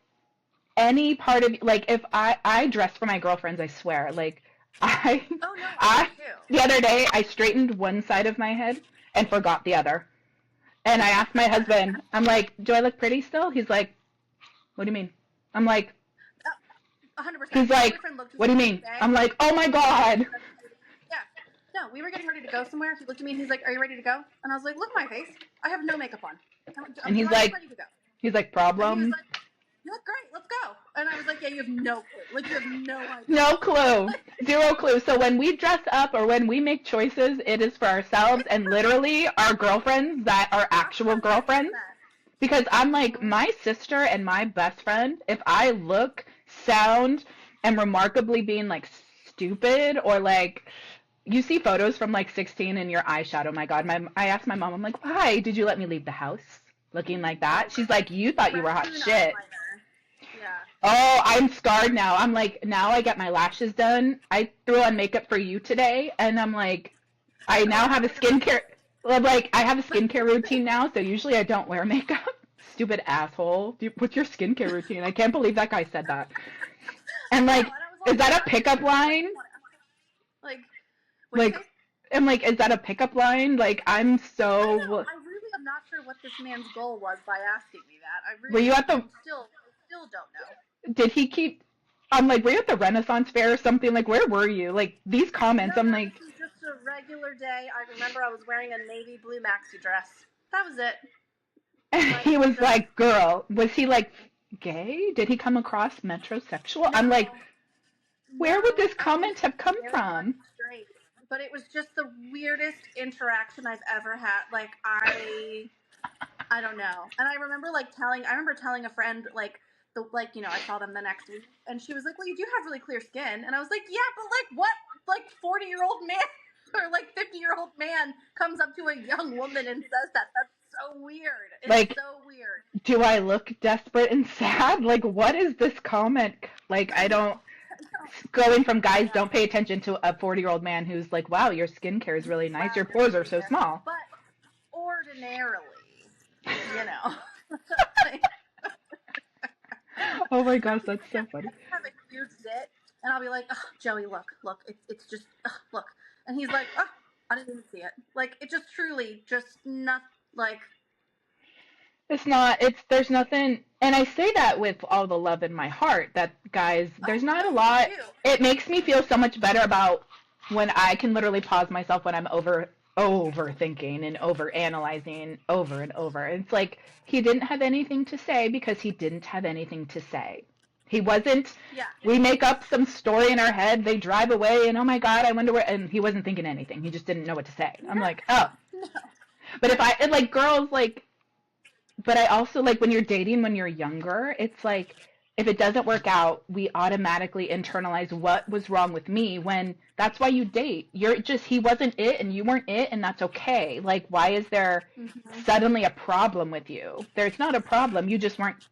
any part of, like, if I dress for my girlfriends, I swear, like, the other day, I straightened one side of my head and forgot the other. And I asked my husband, I'm like, do I look pretty still? He's like, what do you mean? I'm like, 100%. He's like, what do you mean? I'm like, oh my God. Yeah. No, we were getting ready to go somewhere. He looked at me and he's like, are you ready to go? And I was like, look at my face. I have no makeup on. And he's like, problem? He was like, you look great. Let's go. And I was like, yeah, you have no clue. Like, you have no idea. No clue. Zero clue. So when we dress up or when we make choices, it is for ourselves and literally our girlfriends that are actual girlfriends. Because I'm like, my sister and my best friend, if I look, sound, and remarkably being like stupid or like, you see photos from like 16 and your eyeshadow, my God. I asked my mom, I'm like, why did you let me leave the house looking like that? She's like, you thought you were hot shit. Yeah. Oh, I'm scarred now. I'm like, now I get my lashes done. I threw on makeup for you today, and I'm like, I now have a skincare. Like, I have a skincare routine now, so usually I don't wear makeup. Stupid asshole. What's your skincare routine? I can't believe that guy said that. And like, is that a pickup line? I'm like, is that a pickup line? Like, I'm so. I really am not sure what this man's goal was by asking me that. I really were you at the? Still don't know. Did he keep? I'm like, were you at the Renaissance Fair or something? Like, where were you? Like, these comments, no, I'm like. This was just a regular day. I remember I was wearing a navy blue maxi dress. That was it. And he was like, girl, was he like gay? Did he come across metrosexual? No, I'm like, where would this comment have come from? Straight. But it was just the weirdest interaction I've ever had. Like, I don't know. And I remember telling a friend, like, I saw them the next week, and she was like, well, you do have really clear skin. And I was like, yeah, but like, what, like, 40-year-old man or like 50-year-old man comes up to a young woman and says that? That's so weird. It's like, so weird. Do I look desperate and sad? Like, what is this comment? Like, I don't, going from guys don't pay attention to a 40-year-old man who's like, wow, your skincare is really nice. Your pores are so small. But ordinarily, you know. Oh my gosh, that's so funny. I have a huge zit, and I'll be like, oh, Joey, look, it's just, look. And he's like, oh, I didn't even see it. Like, it just truly, just not, like. There's nothing, and I say that with all the love in my heart, that guys, there's not a lot. It makes me feel so much better about when I can literally pause myself when I'm overthinking and overanalyzing over and over. It's like, he didn't have anything to say because he didn't have anything to say. He wasn't, we make up some story in our head, they drive away, and oh my God, I wonder where, and he wasn't thinking anything. He just didn't know what to say. I'm like, oh. No. But girls, like, but I also, like, when you're dating when you're younger, it's like, if it doesn't work out, we automatically internalize what was wrong with me, when that's why you date. He wasn't it and you weren't it, and that's okay. Like, why is there suddenly a problem with you? There's not a problem. You just weren't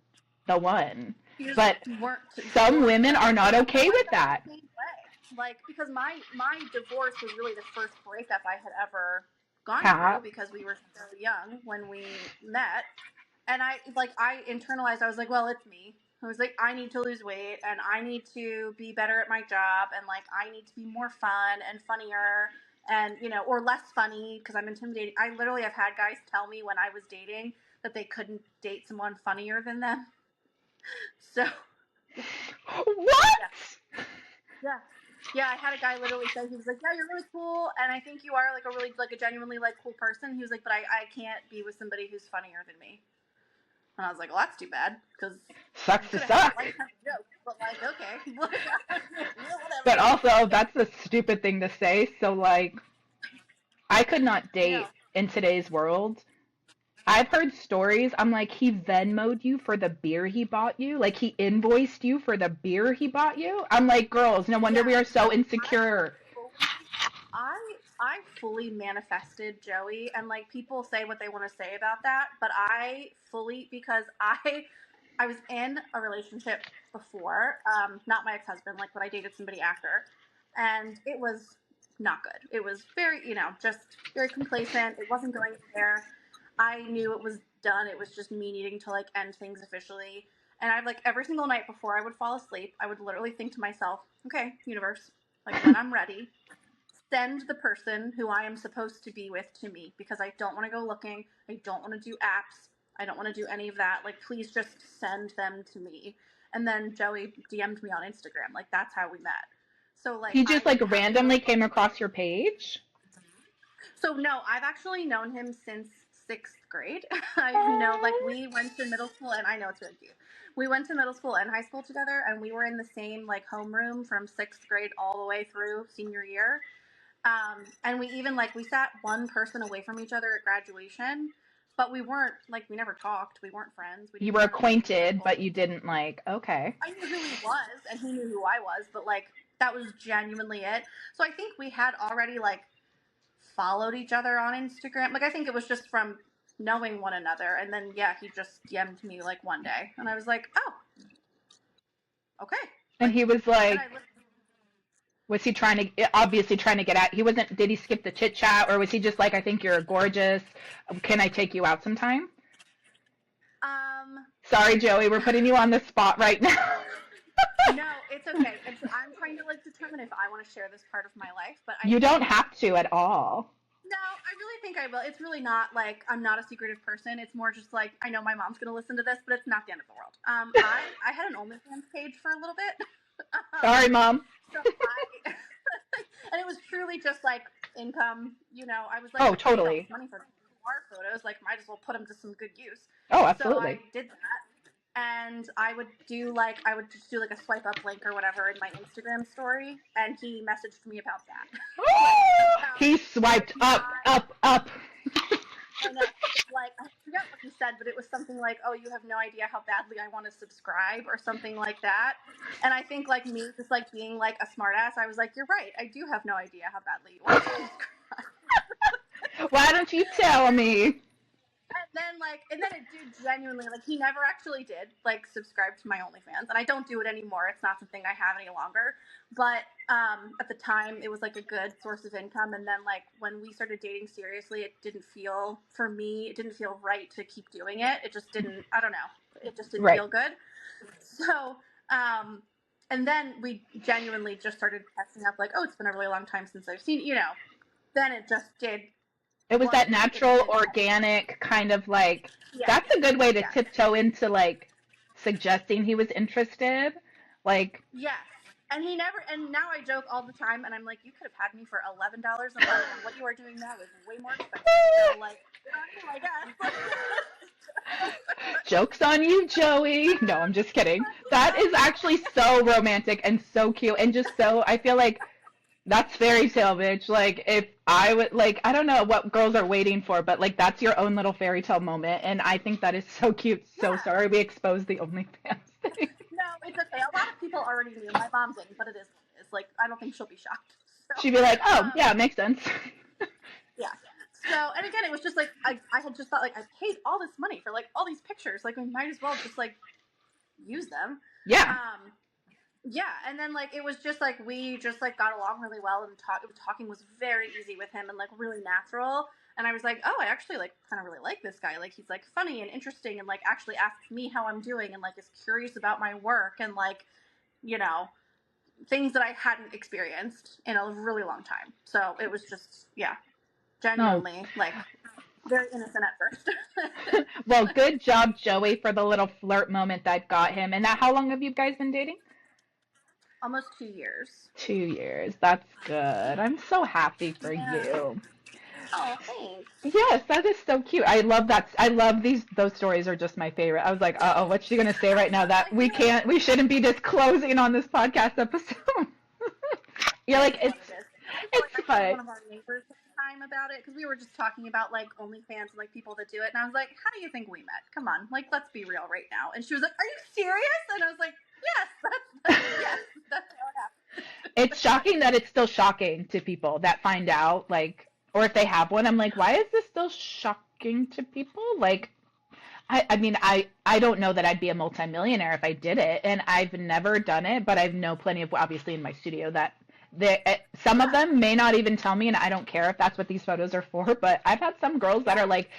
the one. But some women are not okay with that. Like, because my divorce was really the first breakup I had ever gone through, because we were so young when we met. And I internalized, I was like, well, it's me. I was like, I need to lose weight, and I need to be better at my job, and like, I need to be more fun and funnier, and, you know, or less funny, because I'm intimidating. I literally have had guys tell me when I was dating that they couldn't date someone funnier than them. So. What? Yeah, I had a guy literally say, he was like, yeah, you're really cool, and I think you are like a genuinely like cool person. He was like, but I can't be with somebody who's funnier than me. And I was like, well, that's too bad, because sucks to suck. But like, okay. But also, that's a stupid thing to say. So like, I could not No. date in today's world. I've heard stories. I'm like, he Venmoed you for the beer he bought you. Like he invoiced you for the beer he bought you. I'm like, girls, no wonder Yeah. we are so I insecure. fully, I I fully manifested Joey, and like people say what they want to say about that, but I fully, because I was in a relationship before, not my ex-husband, like, but I dated somebody after, and it was not good. It was very, just very complacent. It wasn't going anywhere. I knew it was done. It was just me needing to like end things officially. And I'd like every single night before I would fall asleep, I would literally think to myself, okay, universe, like when I'm ready, send the person who I am supposed to be with to me, because I don't want to go looking. I don't want to do apps. I don't want to do any of that. Like, please just send them to me. And then Joey DM'd me on Instagram. Like, that's how we met. So, like, He I just like didn't have to go. randomly came across your page. So, no, I've actually known him since sixth grade. I know, like, we went to middle school, and I know it's really cute. We went to middle school and high school together, and we were in the same, like, homeroom from sixth grade all the way through senior year. And we even like we sat one person away from each other at graduation, but we weren't like we never talked. We weren't friends. We You didn't were have the same acquainted, circle. but you didn't like, okay. I knew who he was, and he knew who I was, but like that was genuinely it. So I think we had already like followed each other on Instagram. Like I think it was just from knowing one another, and then yeah, he just DM'd me like one day, and I was like, oh, okay. And Like, he was and like, I was he trying to, obviously trying to get at, he wasn't, did he skip the chit chat or was he just like, I think you're gorgeous. Can I take you out sometime? um Sorry, Joey, we're putting you on the spot right now. no, it's okay. I'm trying to like determine if I want to share this part of my life, but I You don't think have to at all. no, I really think I will. It's really not like I'm not a secretive person. It's more just like I know my mom's gonna listen to this, but it's not the end of the world. I had an OnlyFans page for a little bit. Sorry, Mom. So I and it was truly just like income. I was like, Oh, I'm paying all totally. this money for our photos. Like, might as well put them to some good use. Oh, So I absolutely. did that. And I would just do like a swipe up link or whatever in my Instagram story, and he messaged me about that. He swiped Like up, not, up, up. I know, like I forget what he said, but it was something like, "Oh, you have no idea how badly I want to subscribe," or something like that. And I think like me, just like being like a smartass, I was like, "You're right. I do have no idea how badly you want to subscribe." Why don't you tell me? And then it did genuinely, like, he never actually did, like, subscribe to my OnlyFans. And I don't do it anymore. It's not something I have any longer. But at the time, it was, like, a good source of income. And then, like, when we started dating seriously, it didn't feel, for me, it didn't feel right to keep doing it. It just didn't, I don't know. It just didn't Right. feel good. So, and then we genuinely just started testing up, like, oh, it's been a really long time since I've seen, then it just did. It was that natural, organic kind of like, that's a good way to tiptoe into like suggesting he was interested. Like, yes. And now I joke all the time, and I'm like, you could have had me for $11 a month, and what you are doing now is way more expensive. So, like, I guess. joke's on you, Joey. No, I'm just kidding. That is actually so romantic and so cute, and just so, I feel like that's fairy tale, bitch. Like, if I would, like, I don't know what girls are waiting for, but, like, that's your own little fairy tale moment, and I think that is so cute. So sorry we exposed the OnlyFans thing. No, it's okay. A lot of people already knew. My mom didn't, but it is. It's like, I don't think she'll be shocked. So, She'd be like, oh, yeah, it makes sense. yeah. So, and again, it was just, like, I had just thought, like, I paid all this money for, like, all these pictures. Like, we might as well just, like, use them. Yeah. Yeah, and then, like, it was just, like, we just, like, got along really well, and talking was very easy with him and, like, really natural, and I was like, oh, I actually, like, kind of really like this guy. Like, he's, like, funny and interesting and, like, actually asks me how I'm doing and, like, is curious about my work and, like, things that I hadn't experienced in a really long time. So it was just, yeah, genuinely, like, very innocent at first. Well, good job, Joey, for the little flirt moment that got him. And how long have you guys been dating? Almost 2 years. 2 years. That's good. I'm so happy for you. Oh, thanks. Yes, that is so cute. I love that. I love those stories are just my favorite. I was like, uh-oh, what's she going to say right now that we shouldn't be disclosing on this podcast episode? You're like, it's fine. One of our neighbors at the time about it because we were just talking about like OnlyFans and like people that do it, and I was like, "How do you think we met? Come on, like let's be real right now." And she was like, "Are you serious?" And I was like, "Yes, that's how it happened." It's shocking that it's still shocking to people that find out, like, or if they have one, I'm like, why is this still shocking to people? Like, I mean, I don't know that I'd be a multimillionaire if I did it, and I've never done it, but I know plenty of, obviously, in my studio that some of Yeah, them may not even tell me, and I don't care if that's what these photos are for, but I've had some girls that are yeah, like,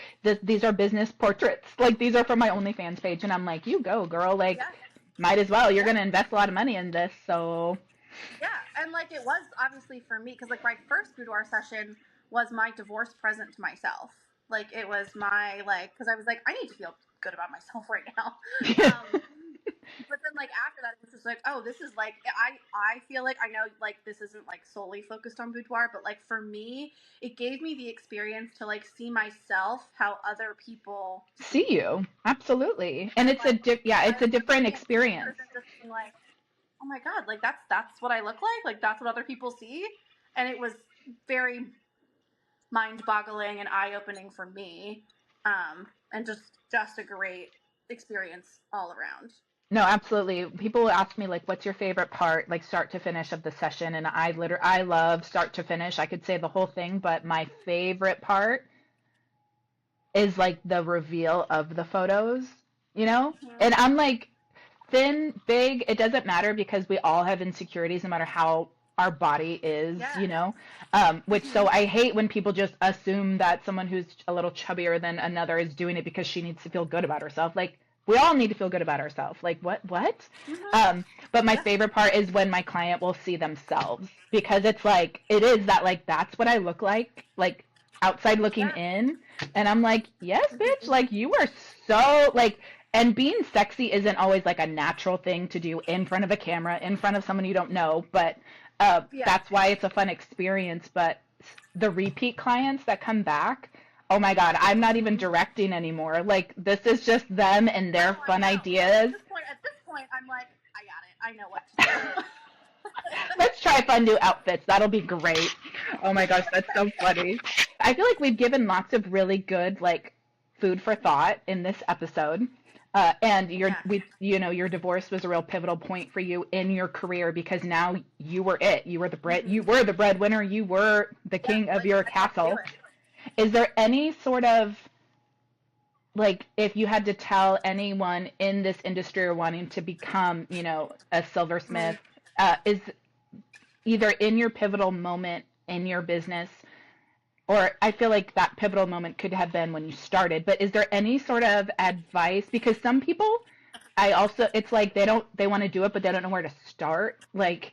these are business portraits. Like, these are for my OnlyFans page, and I'm like, you go, girl. Like, yeah, might as well. You're yeah. going to invest a lot of money in this, so Yeah, and like it was obviously for me because like my first boudoir session was my divorce present to myself. Like it was my like because I was like I need to feel good about myself right now. But then like after that it was just like oh this is like I feel like I know like this isn't like solely focused on boudoir but like for me it gave me the experience to like see myself how other people see see me you. Absolutely. And and it's like yeah, and it's a like different seeing it in experience. person just being like oh my god, like that's what I look like that's what other people see, and it was very mind-boggling and eye-opening for me, and just a great experience all around. No, absolutely. People will ask me like, "What's your favorite part, like start to finish of the session?" And I love start to finish. I could say the whole thing, but my favorite part is like the reveal of the photos, you know? Mm-hmm. And I'm like, thin, big, it doesn't matter because we all have insecurities no matter how our body is, you Yes. know? Which so Mm-hmm. I hate when people just assume that someone who's a little chubbier than another is doing it because she needs to feel good about herself. Like, we all need to feel good about ourselves. Like, what? Mm-hmm. But my Yeah. favorite part is when my client will see themselves because it's like, it is that, like, that's what I look like outside looking Yeah. in. And I'm like, yes, bitch, Mm-hmm. like, you are so, like, and being sexy isn't always like a natural thing to do in front of a camera, in front of someone you don't know, but Yeah. that's why it's a fun experience. But the repeat clients that come back, oh my God, I'm not even Mm-hmm. directing anymore. Like, this is just them and No, their I fun know. Like ideas. at this point, I'm like, I got it. I know what to do. Let's try fun new outfits. That'll be great. Oh my gosh, that's so funny. I feel like we've given lots of really good like food for thought in this episode. And Yeah. your divorce was a real pivotal point for you in your career because now you were it. You Mm-hmm. were the breadwinner. You were the Yeah. king of Like your I had to do castle. it. Is there any sort of like if you had to tell anyone in this industry or wanting to become, a silversmith, Mm. is either in your pivotal moment in your business, or I feel like that pivotal moment could have been when you started, but is there any sort of advice? Because some people, it's like they want to do it, but they don't know where to start. Like,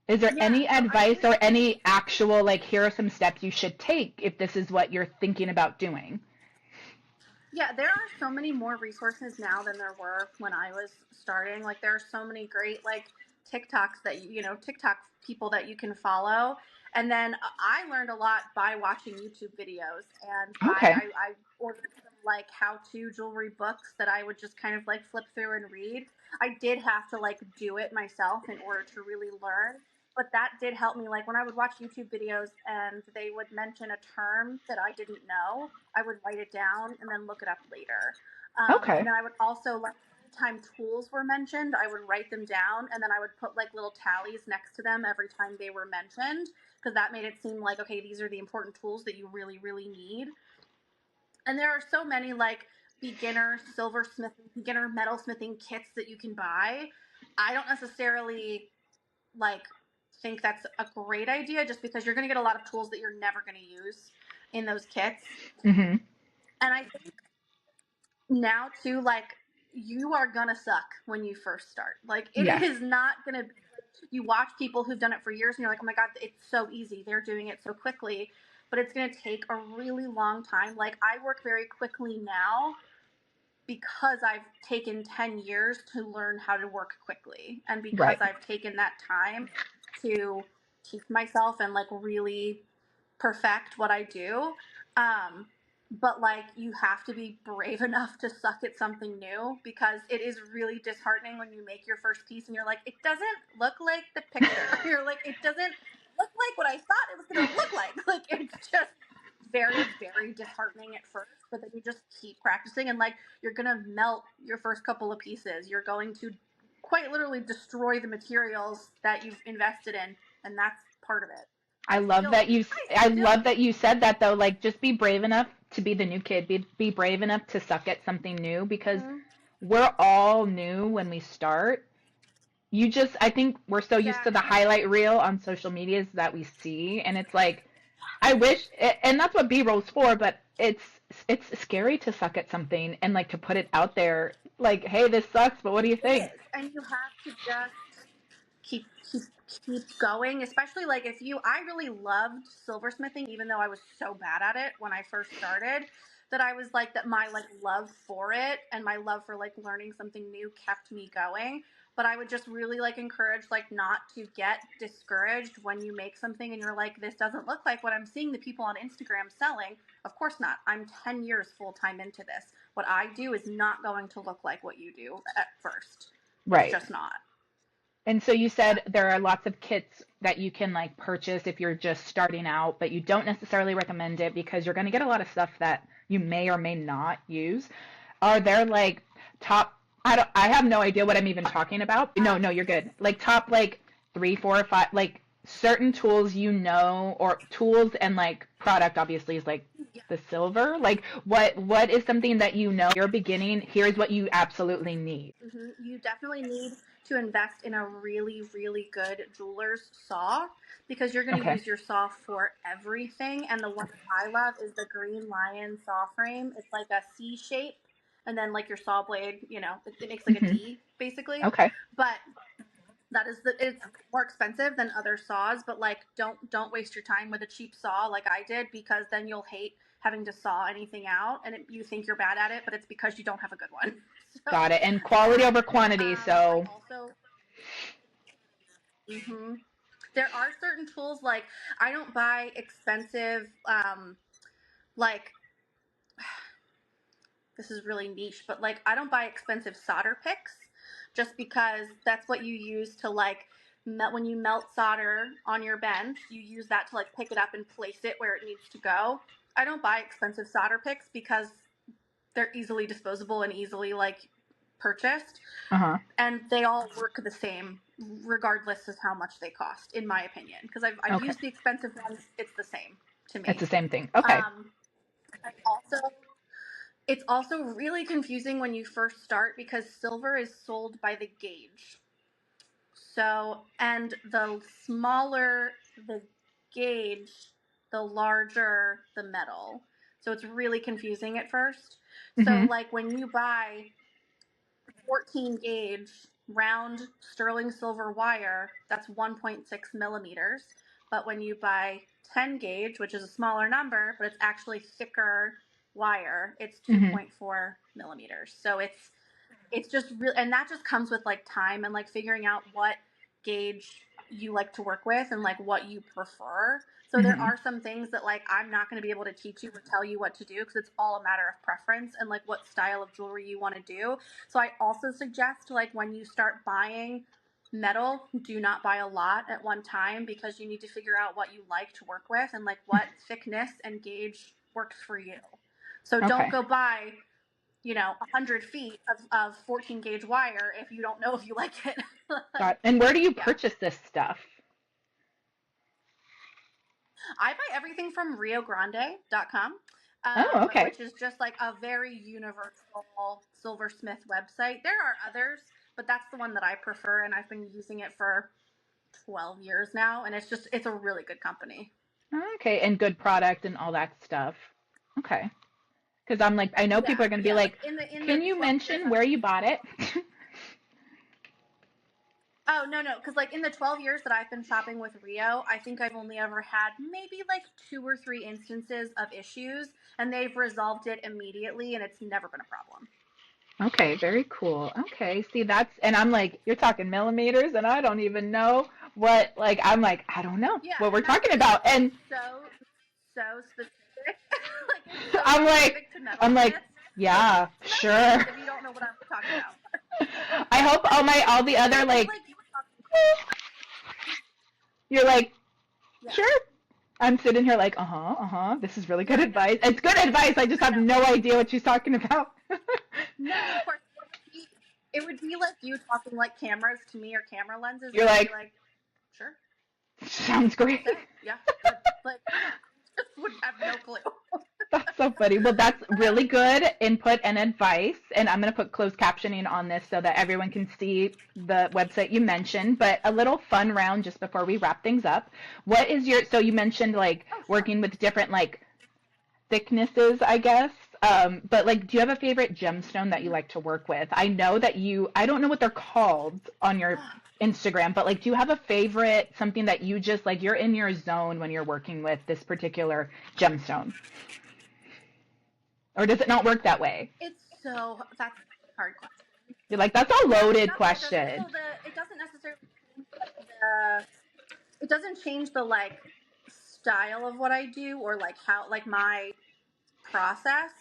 is there Yeah. any So I advice would or say any actual, like, here are some steps you should take if this is what you're thinking about doing? yeah, there are so many more resources now than there were when I was starting. Like there are so many great like TikToks that TikTok people that you can follow. And then I learned a lot by watching YouTube videos and Okay. I ordered some like how-to jewelry books that I would just kind of like flip through and read. I did have to like do it myself in order to really learn, but that did help me. Like when I would watch YouTube videos and they would mention a term that I didn't know, I would write it down and then look it up later. And Okay. then I would also like anytime tools were mentioned, I would write them down and then I would put like little tallies next to them every time they were mentioned because that made it seem like okay, these are the important tools that you really really need. And there are so many like beginner silversmithing, beginner metalsmithing kits that you can buy. I don't necessarily like think that's a great idea just because you're going to get a lot of tools that you're never going to use in those kits. Mm-hmm. And I think now too, like you are going to suck when you first start. Like it Yes. is not going to you watch people who've done it for years and you're like, "Oh my god, it's so easy. They're doing it so quickly." But it's going to take a really long time. Like I work very quickly now because I've taken 10 years to learn how to work quickly and because Right. I've taken that time to teach myself and like really perfect what I do. Um, but like you have to be brave enough to suck at something new because it is really disheartening when you make your first piece and you're like, it doesn't look like the picture. You're like, it doesn't look like what I thought it was going to look like. Like, it's just very, very disheartening at first, but then you just keep practicing, and like, you're going to melt your first couple of pieces. You're going to quite literally destroy the materials that you've invested in, and that's part of it. I love that you I love that you said that though. Like, just be brave enough to be the new kid. Be brave enough to suck at something new, because Mhm. we're all new when we start. You just, I think we're so used to the Exactly. highlight reel on social medias that we see, and it's like, I wish, and that's what B-roll's for, but it's scary to suck at something and like to put it out there, like, hey, this sucks, but what do you It think? is, and you have to just keep keep keep going. Especially like if you, I really loved silversmithing, even though I was so bad at it when I first started. That I was like that my like love for it and my love for like learning something new kept me going. But I would just really like encourage like not to get discouraged when you make something and you're like, this doesn't look like what I'm seeing the people on Instagram selling. Of course not. I'm 10 years full time into this. What I do is not going to look like what you do at first. It's Right. just not. And so you Yeah. said there are lots of kits that you can like purchase if you're just starting out, but you don't necessarily recommend it because you're going to get a lot of stuff that you may or may not use. Are there like top, I have no idea what I'm even talking about. No, no, you're good. Like top like three, four, or five, like certain tools, or tools and like product obviously is like Yeah. the silver. Like what is something that you're beginning, here's what you absolutely need. You definitely need to invest in a really, really good jeweler's saw because you're going to Okay. use your saw for everything. And the one that I love is the Green Lion saw frame. It's like a C shape, and then like your saw blade, it makes like a Hmm. D basically. Okay. But it's more expensive than other saws, but like don't waste your time with a cheap saw like I did, because then you'll hate having to saw anything out, and you think you're bad at it, but it's because you don't have a good one. So Got it. And quality that over quantity. I So, also hmm there are certain tools, like I don't buy expensive like this is really niche, but like I don't buy expensive solder picks just because that's what you use to like when you melt solder on your bench, you use that to like pick it up and place it where it needs to go. I don't buy expensive solder picks because they're easily disposable and easily like purchased, uh-huh. and they all work the same regardless of how much they cost, in my opinion, because I've Okay. used the expensive ones. It's the same to It's me. the same thing. Okay. um, I also It's also really confusing when you first start because silver is sold by the gauge. So, and the smaller the gauge, the larger the metal. So it's really confusing at first. So, Hmm. like when you buy 14 gauge round sterling silver wire, that's 1.6 millimeters. But when you buy 10 gauge, which is a smaller number, but it's actually thicker wire, it's Hmm. 2.4 millimeters. So it's just real, and that just comes with like time and like figuring out what gauge you like to work with and like what you prefer. So there Hmm. are some things that like I'm not going to be able to teach you or tell you what to do because it's all a matter of preference and like what style of jewelry you want to do. So I also suggest, like, when you start buying metal, do not buy a lot at one time because you need to figure out what you like to work with and like what thickness and gauge works for you. So don't Okay. go buy 100 feet of 14 gauge wire if you don't know if you like it. Got. And where do you Yeah. purchase this stuff? I buy everything from riogrande.com, Oh, okay. which is just like a very universal silversmith website. There are others, but that's the one that I prefer, and I've been using it for 12 years now, and it's a really good company. Okay. And good product and all that stuff. Okay. Because I'm like, I know Yeah, people are going to be yeah. Like like, in the can you 12 years mention of where you bought it? Oh, no, no, because like in the 12 years that I've been shopping with Rio, I think I've only ever had maybe like two or three instances of issues, and they've resolved it immediately, and it's never been a problem. Okay, very cool. Okay, see and I'm like, you're talking millimeters, and I don't even know like, I'm like, I don't know Yeah, what we're and that's talking the thing. about. And It's so specific. Like it's so I'm like, specific to I'm like, metalsmiths. Like yeah, to sure. metalsmiths, if you don't know what I'm talking about. I hope all the Yeah, other I feel like, like you were talking. you're like, Yeah. Sure. I'm sitting here like, this is really good advice. It's good advice. I just have no idea what she's talking about. No, of course. It would be like you talking like cameras to me or camera lenses. You're And I'd like, be like, sure. sounds great. Okay. Yeah. Good. Like, just would have no clue. That's so funny. Well, that's really good input and advice. And I'm going to put closed captioning on this so that everyone can see the website you mentioned. But a little fun round just before we wrap things up. What is your, so you mentioned like working with different like thicknesses, I guess. But like, do you have a favorite gemstone that you like to work with? I know that I don't know what they're called on your Instagram, but like, do you have a favorite, something that you just like, you're in your zone when you're working with this particular gemstone? Or does it not work that way? That's a hard question. You're like, that's a loaded question. So it doesn't necessarily the it doesn't change the like style of what I do or like how like my process,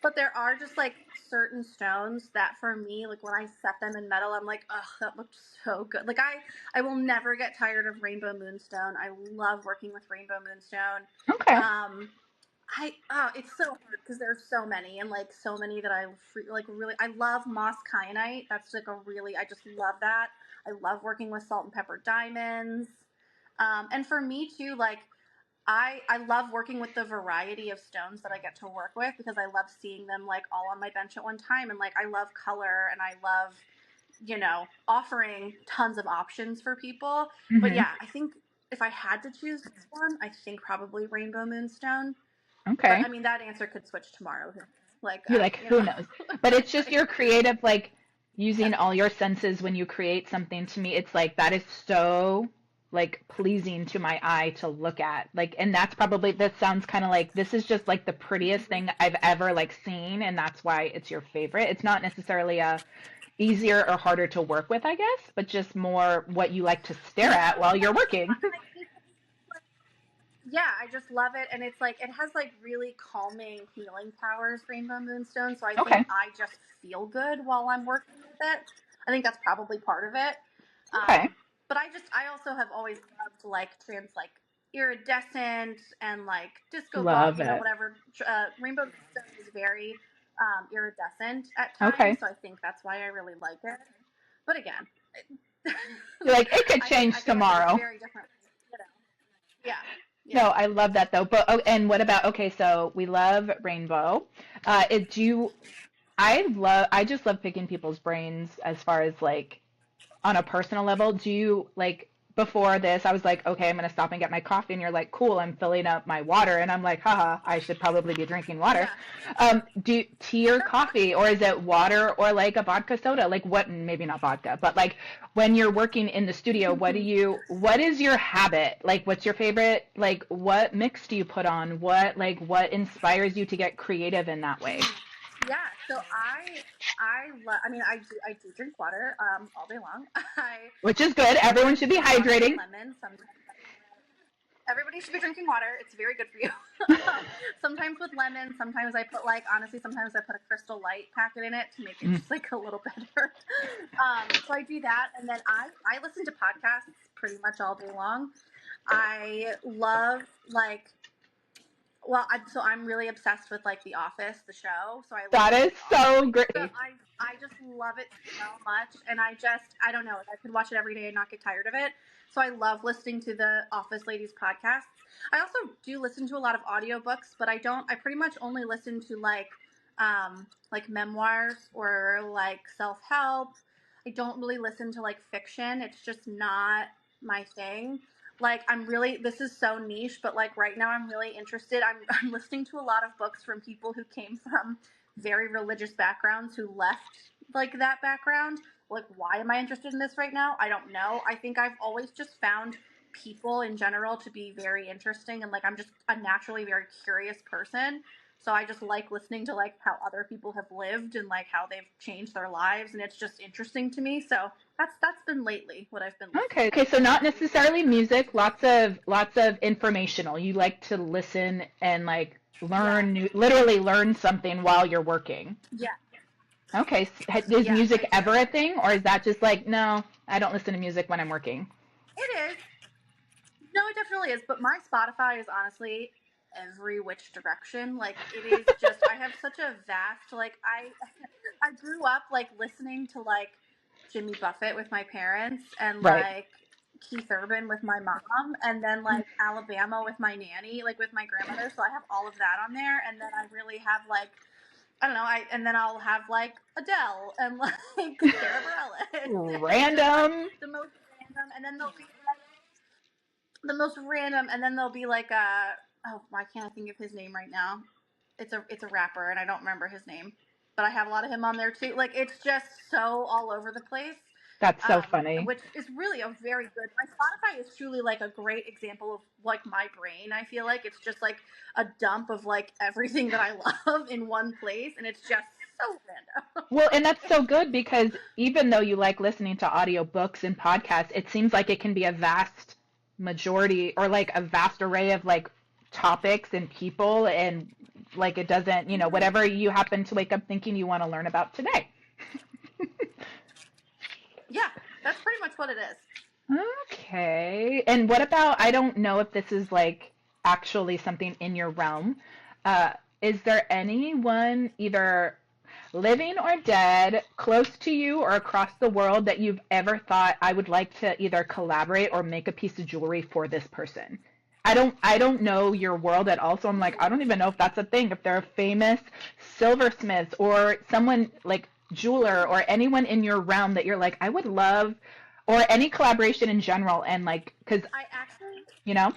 but there are just like certain stones that for me, like when I set them in metal, I'm like, oh, that looked so good. Like I will never get tired of rainbow moonstone. I love working with rainbow moonstone. Okay. It's so hard because there's so many and like so many that like really I love moss kyanite. That's like I just love that. I love working with salt and pepper diamonds. And for me too, like I love working with the variety of stones that I get to work with because I love seeing them like all on my bench at one time. And like I love color and I love, offering tons of options for people. Mm-hmm. But yeah, I think if I had to choose one, I think probably rainbow moonstone. Okay. But I mean, that answer could switch tomorrow. Like, you're like, who knows? But it's just your creative, like using all your senses when you create something. To me, it's like that is so like pleasing to my eye to look at. Like, and that's probably, that sounds kind of like this is just like the prettiest thing I've ever like seen, and that's why it's your favorite. It's not necessarily a easier or harder to work with, I guess, but just more what you like to stare at while you're working. Yeah, I just love it, and it's like it has like really calming, healing powers, rainbow moonstone. So I think I just feel good while I'm working with it. I think that's probably part of it. Okay. But I also have always loved like like iridescent and like disco ball, whatever. Rainbow moonstone is very iridescent at times, okay. So I think that's why I really like it. But again, you're like it could change tomorrow. Like very different, Yeah. Yeah. No, I love that though. But and what about so we love rainbow. I just love picking people's brains as far as like on a personal level. Do you like before this I was like, okay, I'm gonna stop and get my coffee, and you're like, cool, I'm filling up my water, and I'm like, haha, I should probably be drinking water. Yeah. Do tea or coffee, or is it water or like a vodka soda? Like what? Maybe not vodka, but like when you're working in the studio, what is your habit? Like what's your favorite, like what mix do you put on? What inspires you to get creative in that way? Yeah, so I do drink water all day long. Which is good. Everyone should be hydrating. Lemon sometimes. Everybody should be drinking water. It's very good for you. Sometimes with lemon, sometimes I put sometimes I put a Crystal Light packet in it to make it just like a little better. So I do that, and then I listen to podcasts pretty much all day long. I love I'm really obsessed with like The Office, the show. So that is so great. So I just love it so much, and I don't know. I could watch it every day and not get tired of it. So I love listening to the Office Ladies podcasts. I also do listen to a lot of audiobooks, but I pretty much only listen to like memoirs or like self-help. I don't really listen to like fiction. It's just not my thing. Like this is so niche, but like right now I'm really interested. I'm listening to a lot of books from people who came from very religious backgrounds who left like that background. Like, why am I interested in this right now? I don't know. I think I've always just found people in general to be very interesting, and like I'm just a naturally very curious person. So I just like listening to like how other people have lived and like how they've changed their lives, and it's just interesting to me. So that's been lately what I've been listening to. Okay, so not necessarily music, lots of informational. You like to listen and like learn literally learn something while you're working. Yeah. Okay, is music ever a thing, or is that just like, no, I don't listen to music when I'm working? It is. No, it definitely is. But my Spotify is honestly every which direction. Like it is just I have such a vast like I grew up like listening to like Jimmy Buffett with my parents and Right. like Keith Urban with my mom and then like Alabama with my nanny, like with my grandmother. So I have all of that on there and then I really have like I don't know, and then I'll have like Adele and like Sarah Bareilles and just like Random. the most random and then there'll be like the most random and then there'll be like oh why can't I think of his name right now? It's a rapper and I don't remember his name. But I have a lot of him on there too. Like it's just so all over the place. That's so funny. Which is really a very good. My Spotify is truly like a great example of like my brain. I feel like it's just like a dump of like everything that I love in one place, and it's just so random. Well, and that's so good because even though you like listening to audiobooks and podcasts, it seems like it can be a vast majority or like a vast array of like topics and people and like it doesn't, whatever you happen to wake up thinking you want to learn about today. Yeah, that's pretty much what it is. Okay. And what about, I don't know if this is like actually something in your realm. Uh, is there anyone either living or dead, close to you or across the world that you've ever thought I would like to either collaborate or make a piece of jewelry for this person? I don't know your world at all, so I'm like, I don't even know if that's a thing. If they're a famous silversmith or someone like jeweler or anyone in your realm that you're like, I would love, or any collaboration in general, and like, because I actually, you know,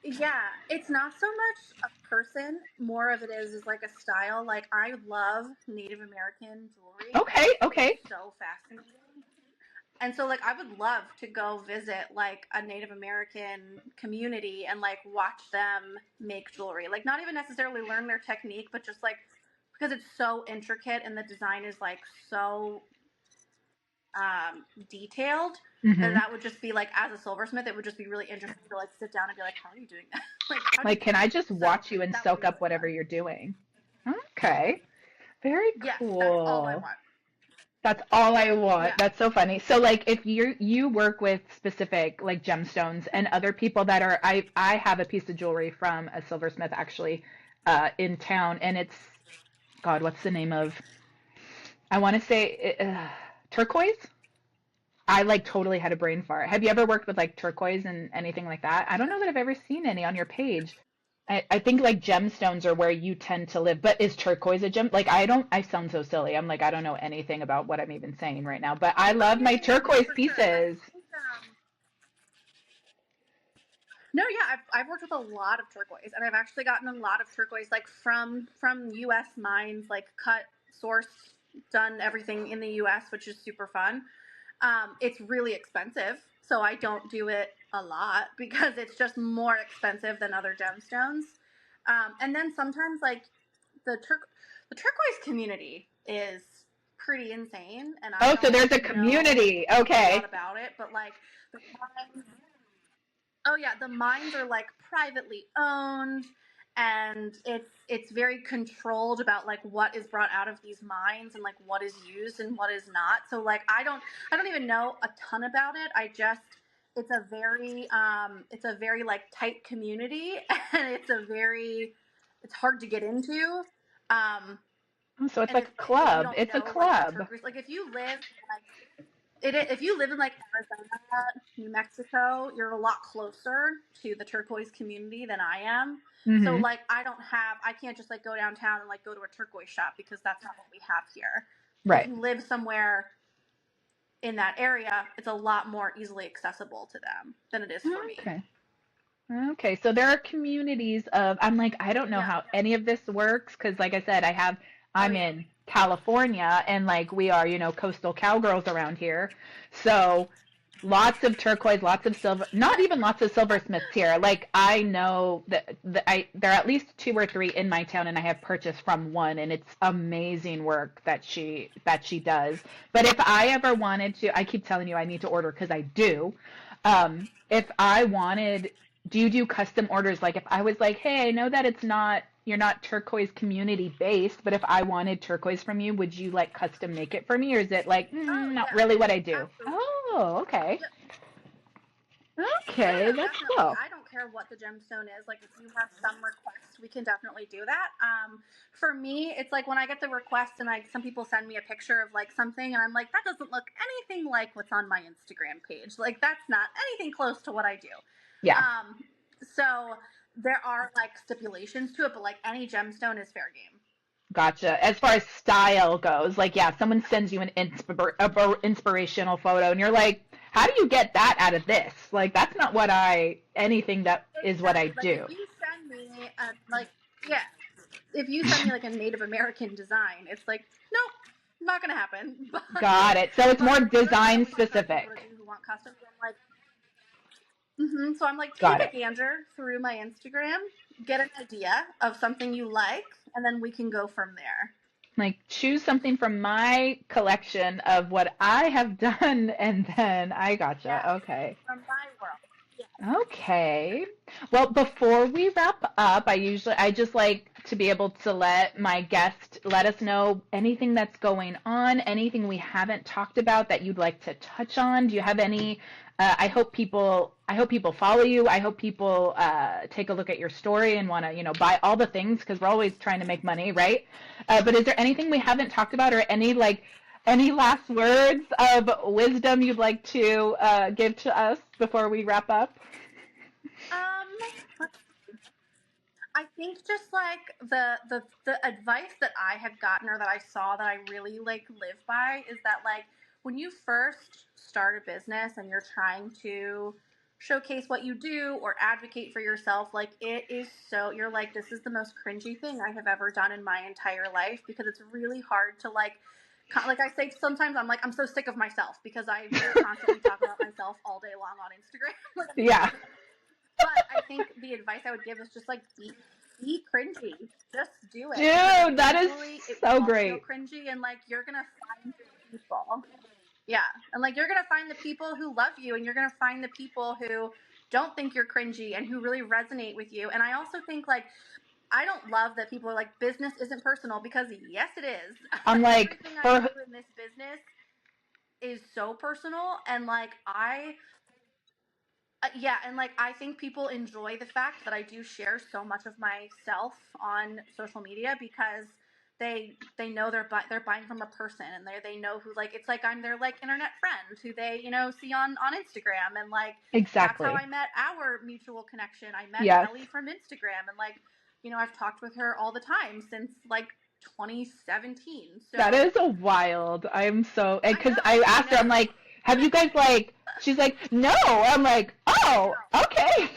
yeah, it's not so much a person. More of it is like a style. Like I love Native American jewelry. I okay, just think okay, it's so fascinating. And so like I would love to go visit like a Native American community and like watch them make jewelry. Like not even necessarily learn their technique, but just like because it's so intricate and the design is like so detailed hmm, that would just be like as a silversmith it would just be really interesting to like sit down and be like how are you doing that like how do you like, do can I that just so watch you and that would be soak up really whatever fun. you're doing? Okay, very Yes, that's all I cool. want. That's all I want. Yeah. That's so funny. So like if you work with specific like gemstones and other people that are I have a piece of jewelry from a silversmith actually in town and it's God, what's the name of I want to say turquoise? I like totally had a brain fart. Have you ever worked with like turquoise and anything like that? I don't know that I've ever seen any on your page. I think like gemstones are where you tend to live, but is turquoise a gem? Like I sound so silly. I'm like, I don't know anything about what I'm even saying right now, but I Oh love yeah, my yeah, yeah, no, turquoise for sure. I pieces. think no, yeah, I've worked with a lot of turquoise, and I've actually gotten a lot of turquoise like from U.S. mines, like cut, sourced, done everything in the U.S., which is super fun. It's really expensive, so I don't do it a lot because it's just more expensive than other gemstones. And then sometimes like the the turquoise community is pretty insane, and I Oh, so don't there's a know community. a lot Okay. about it, but like the mines, oh yeah, the mines are like privately owned and it's very controlled about like what is brought out of these mines and like what is used and what is not. So like I don't even know a ton about it. I just it's a very like tight community and it's hard to get into. Um Oh, so it's and like a if you club. don't It's a know like the club. turquoise, like if you live like if you live in like Arizona, New Mexico, you're a lot closer to the turquoise community than I am. So Hmm. like I can't just like go downtown and like go to a turquoise shop because that's not what we have here. If Right. you live somewhere in that area, it's a lot more easily accessible to them than it is for me. Okay. Okay, so there are communities of, I'm like, I don't know Yeah. how any of this works because, like I said, Oh I'm yeah. in California and like we are, coastal cowgirls around here. So lots of turquoise, lots of silver, not even lots of silversmiths here. Like I know that there are at least two or three in my town and I have purchased from one and it's amazing work that she does. But if I ever wanted to, I keep telling you I need to order because I do. If I wanted, do you do custom orders? Like if I was like, hey, I know that you're not turquoise community based, but if I wanted turquoise from you, would you like custom make it for me? Or is it like, Oh not yeah. really what I do? Absolutely. Oh, okay. Yep. Okay, Yeah, that's definitely. cool. I don't care what the gemstone is. Like, if you have some request, we can definitely do that. For me, it's like when I get the request and some people send me a picture of like something, and I'm like, that doesn't look anything like what's on my Instagram page. Like, that's not anything close to what I do. Yeah. So there are like stipulations to it, but like any gemstone is fair game. Gotcha. As far as style goes, like, yeah, someone sends you an inspirational photo, and you're like, how do you get that out of this? Like, that's not what anything that is what I Exactly. Like, if do. you send me yeah, if you send me like a Native American design, it's like, nope, not gonna happen. Got it. So it's But more like whatever I design always encourage people to specific. do who want customs, I'm like, so I'm like, take Got a it. gander through my Instagram, get an idea of something you like, and then we can go from there. Like, choose something from my collection of what I have done, and then I gotcha. Yes, Okay. from my world. Yes. Okay. Well, before we wrap up, I just like to be able to let my guest let us know anything that's going on, anything we haven't talked about that you'd like to touch on. Do you have any I hope people follow you. I hope people take a look at your story and want to, buy all the things because we're always trying to make money, right? But is there anything we haven't talked about or any last words of wisdom you'd like to give to us before we wrap up? Let's I think just like the advice that I had gotten or that I saw that I really like live by is that like when you first start a business and you're trying to showcase what you do or advocate for yourself, like it is so you're like, this is the most cringy thing I have ever done in my entire life because it's really hard to like I say sometimes I'm like I'm so sick of myself because I will constantly talk about myself all day long on Instagram. Like, Yeah. but I think the advice I would give is just like be cringy. Just do it because Dude, that is eventually it will so all feel great. cringy and like you're gonna find your people. Yeah, and like you're gonna find the people who love you, and you're gonna find the people who don't think you're cringy and who really resonate with you. And I also think like I don't love that people are like business isn't personal because yes, it is. I'm like, Everything I for do in this business is so personal, and like yeah, and like I think people enjoy the fact that I do share so much of myself on social media because they know they're buying from a person and they know who like it's like I'm their like internet friend who they see on Instagram and like that's how exactly. I met our mutual connection. I met Yes. Kelly from Instagram and like I've talked with her all the time since like 2017. That So is a wild. I'm so, I because I know, I asked her, I'm know. like, have you guys like, she's like, no. I'm like, oh, okay.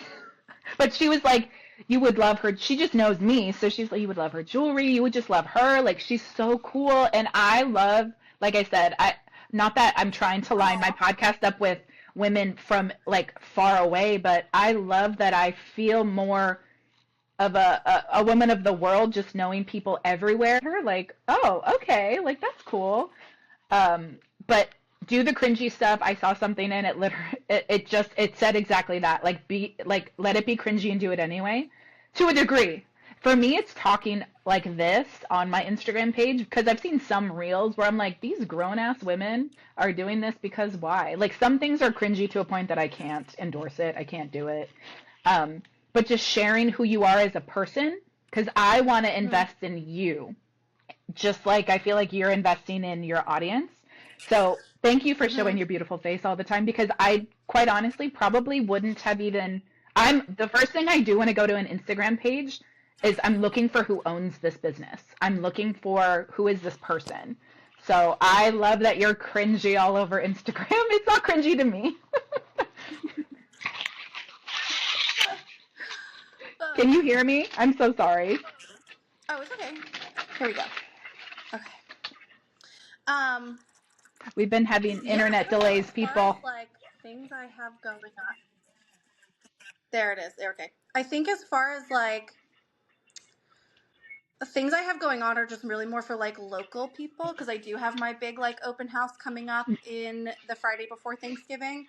But she was like, you would love her. She just knows me. So she's like, you would love her jewelry. You would just love her. Like, she's so cool. And I love, like I said, not that I'm trying to line my Oh, podcast up with women from like far away, but I love that I feel more of a woman of the world just knowing people everywhere. Her like, oh, okay, like that's cool. Um, but do the cringy stuff. I saw something and it literally it said exactly that. Like be like let it be cringy and do it anyway. To a degree. For me it's talking like this on my Instagram page because I've seen some reels where I'm like these grown ass women are doing this because why? Like some things are cringy to a point that I can't endorse it. I can't do it. Um, but just sharing who you are as a person because I want to mm-hmm, invest in you just like I feel like you're investing in your audience. So thank you for mm-hmm. showing your beautiful face all the time because I quite honestly probably wouldn't have even I'm the first thing I do when I go to an Instagram page is I'm looking for who owns this business. I'm looking for who is this person. So I love that you're cringy all over Instagram. It's not cringy to me. Can you hear me? I'm so sorry. Oh, it's okay. Here we go. Okay. Um, We've been having yeah, I internet don't know. delays, As far as people. like things I have going on, there it is. There, okay. I think as far as like the things I have going on are just really more for like local people because I do have my big like open house coming up in the Friday before Thanksgiving.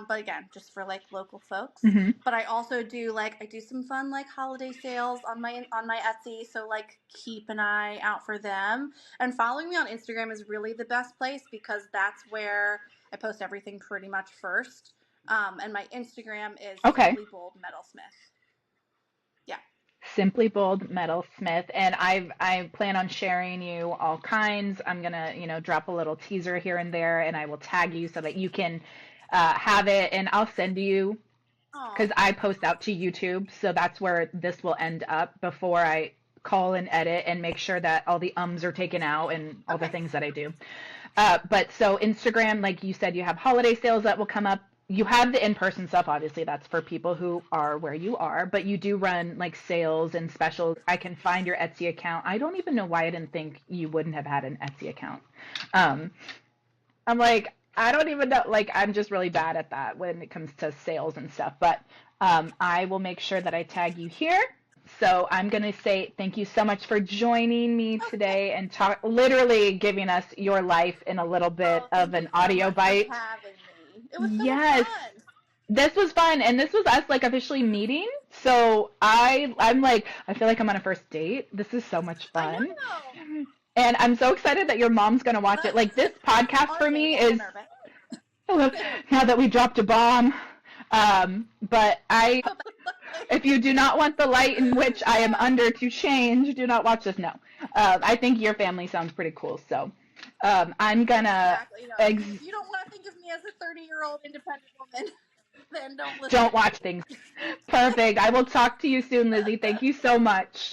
But again, just for like local folks. Hmm. But I also do I do some fun like holiday sales on my Etsy, so like keep an eye out for them. And following me on Instagram is really the best place because that's where I post everything pretty much first. And my Instagram is Okay. Simply Bold Metalsmith. Yeah. Simply Bold Metalsmith, and I plan on sharing you all kinds. I'm gonna, drop a little teaser here and there, and I will tag you so that you can have it, and I'll send you Oh. because I post out to YouTube, so that's where this will end up before I call and edit and make sure that all the ums are taken out and all the Okay. things that I do. But so Instagram, like you said, you have holiday sales that will come up. You have the in-person stuff, obviously, that's for people who are where you are, but you do run like sales and specials. I can find your Etsy account. I don't even know why I didn't think you wouldn't have had an Etsy account. Um, I'm like, I don't even know. Like, I'm just really bad at that when it comes to sales and stuff. But I will make sure that I tag you here. So I'm going to say thank you so much for joining me Okay. today and literally giving us your life in a little bit Oh, of thank you an so audio much for bite. having me. It was so much Yes, fun. this was fun, and this was us like officially meeting. So I'm like, I feel like I'm on a first date. This is so much I fun. know. And I'm so excited that your mom's going to watch it. Like, this podcast On for a date me and is dinner, but now that we dropped a bomb. But oh, if you do not want the light in which I am under to change, do not watch this. No. I think your family sounds pretty cool. So I'm gonna exactly. You know, ex- if you don't want to think of me as a 30-year-old independent woman, then don't listen don't to me. watch things. Perfect. I will talk to you soon, Lizzie. Thank you so much.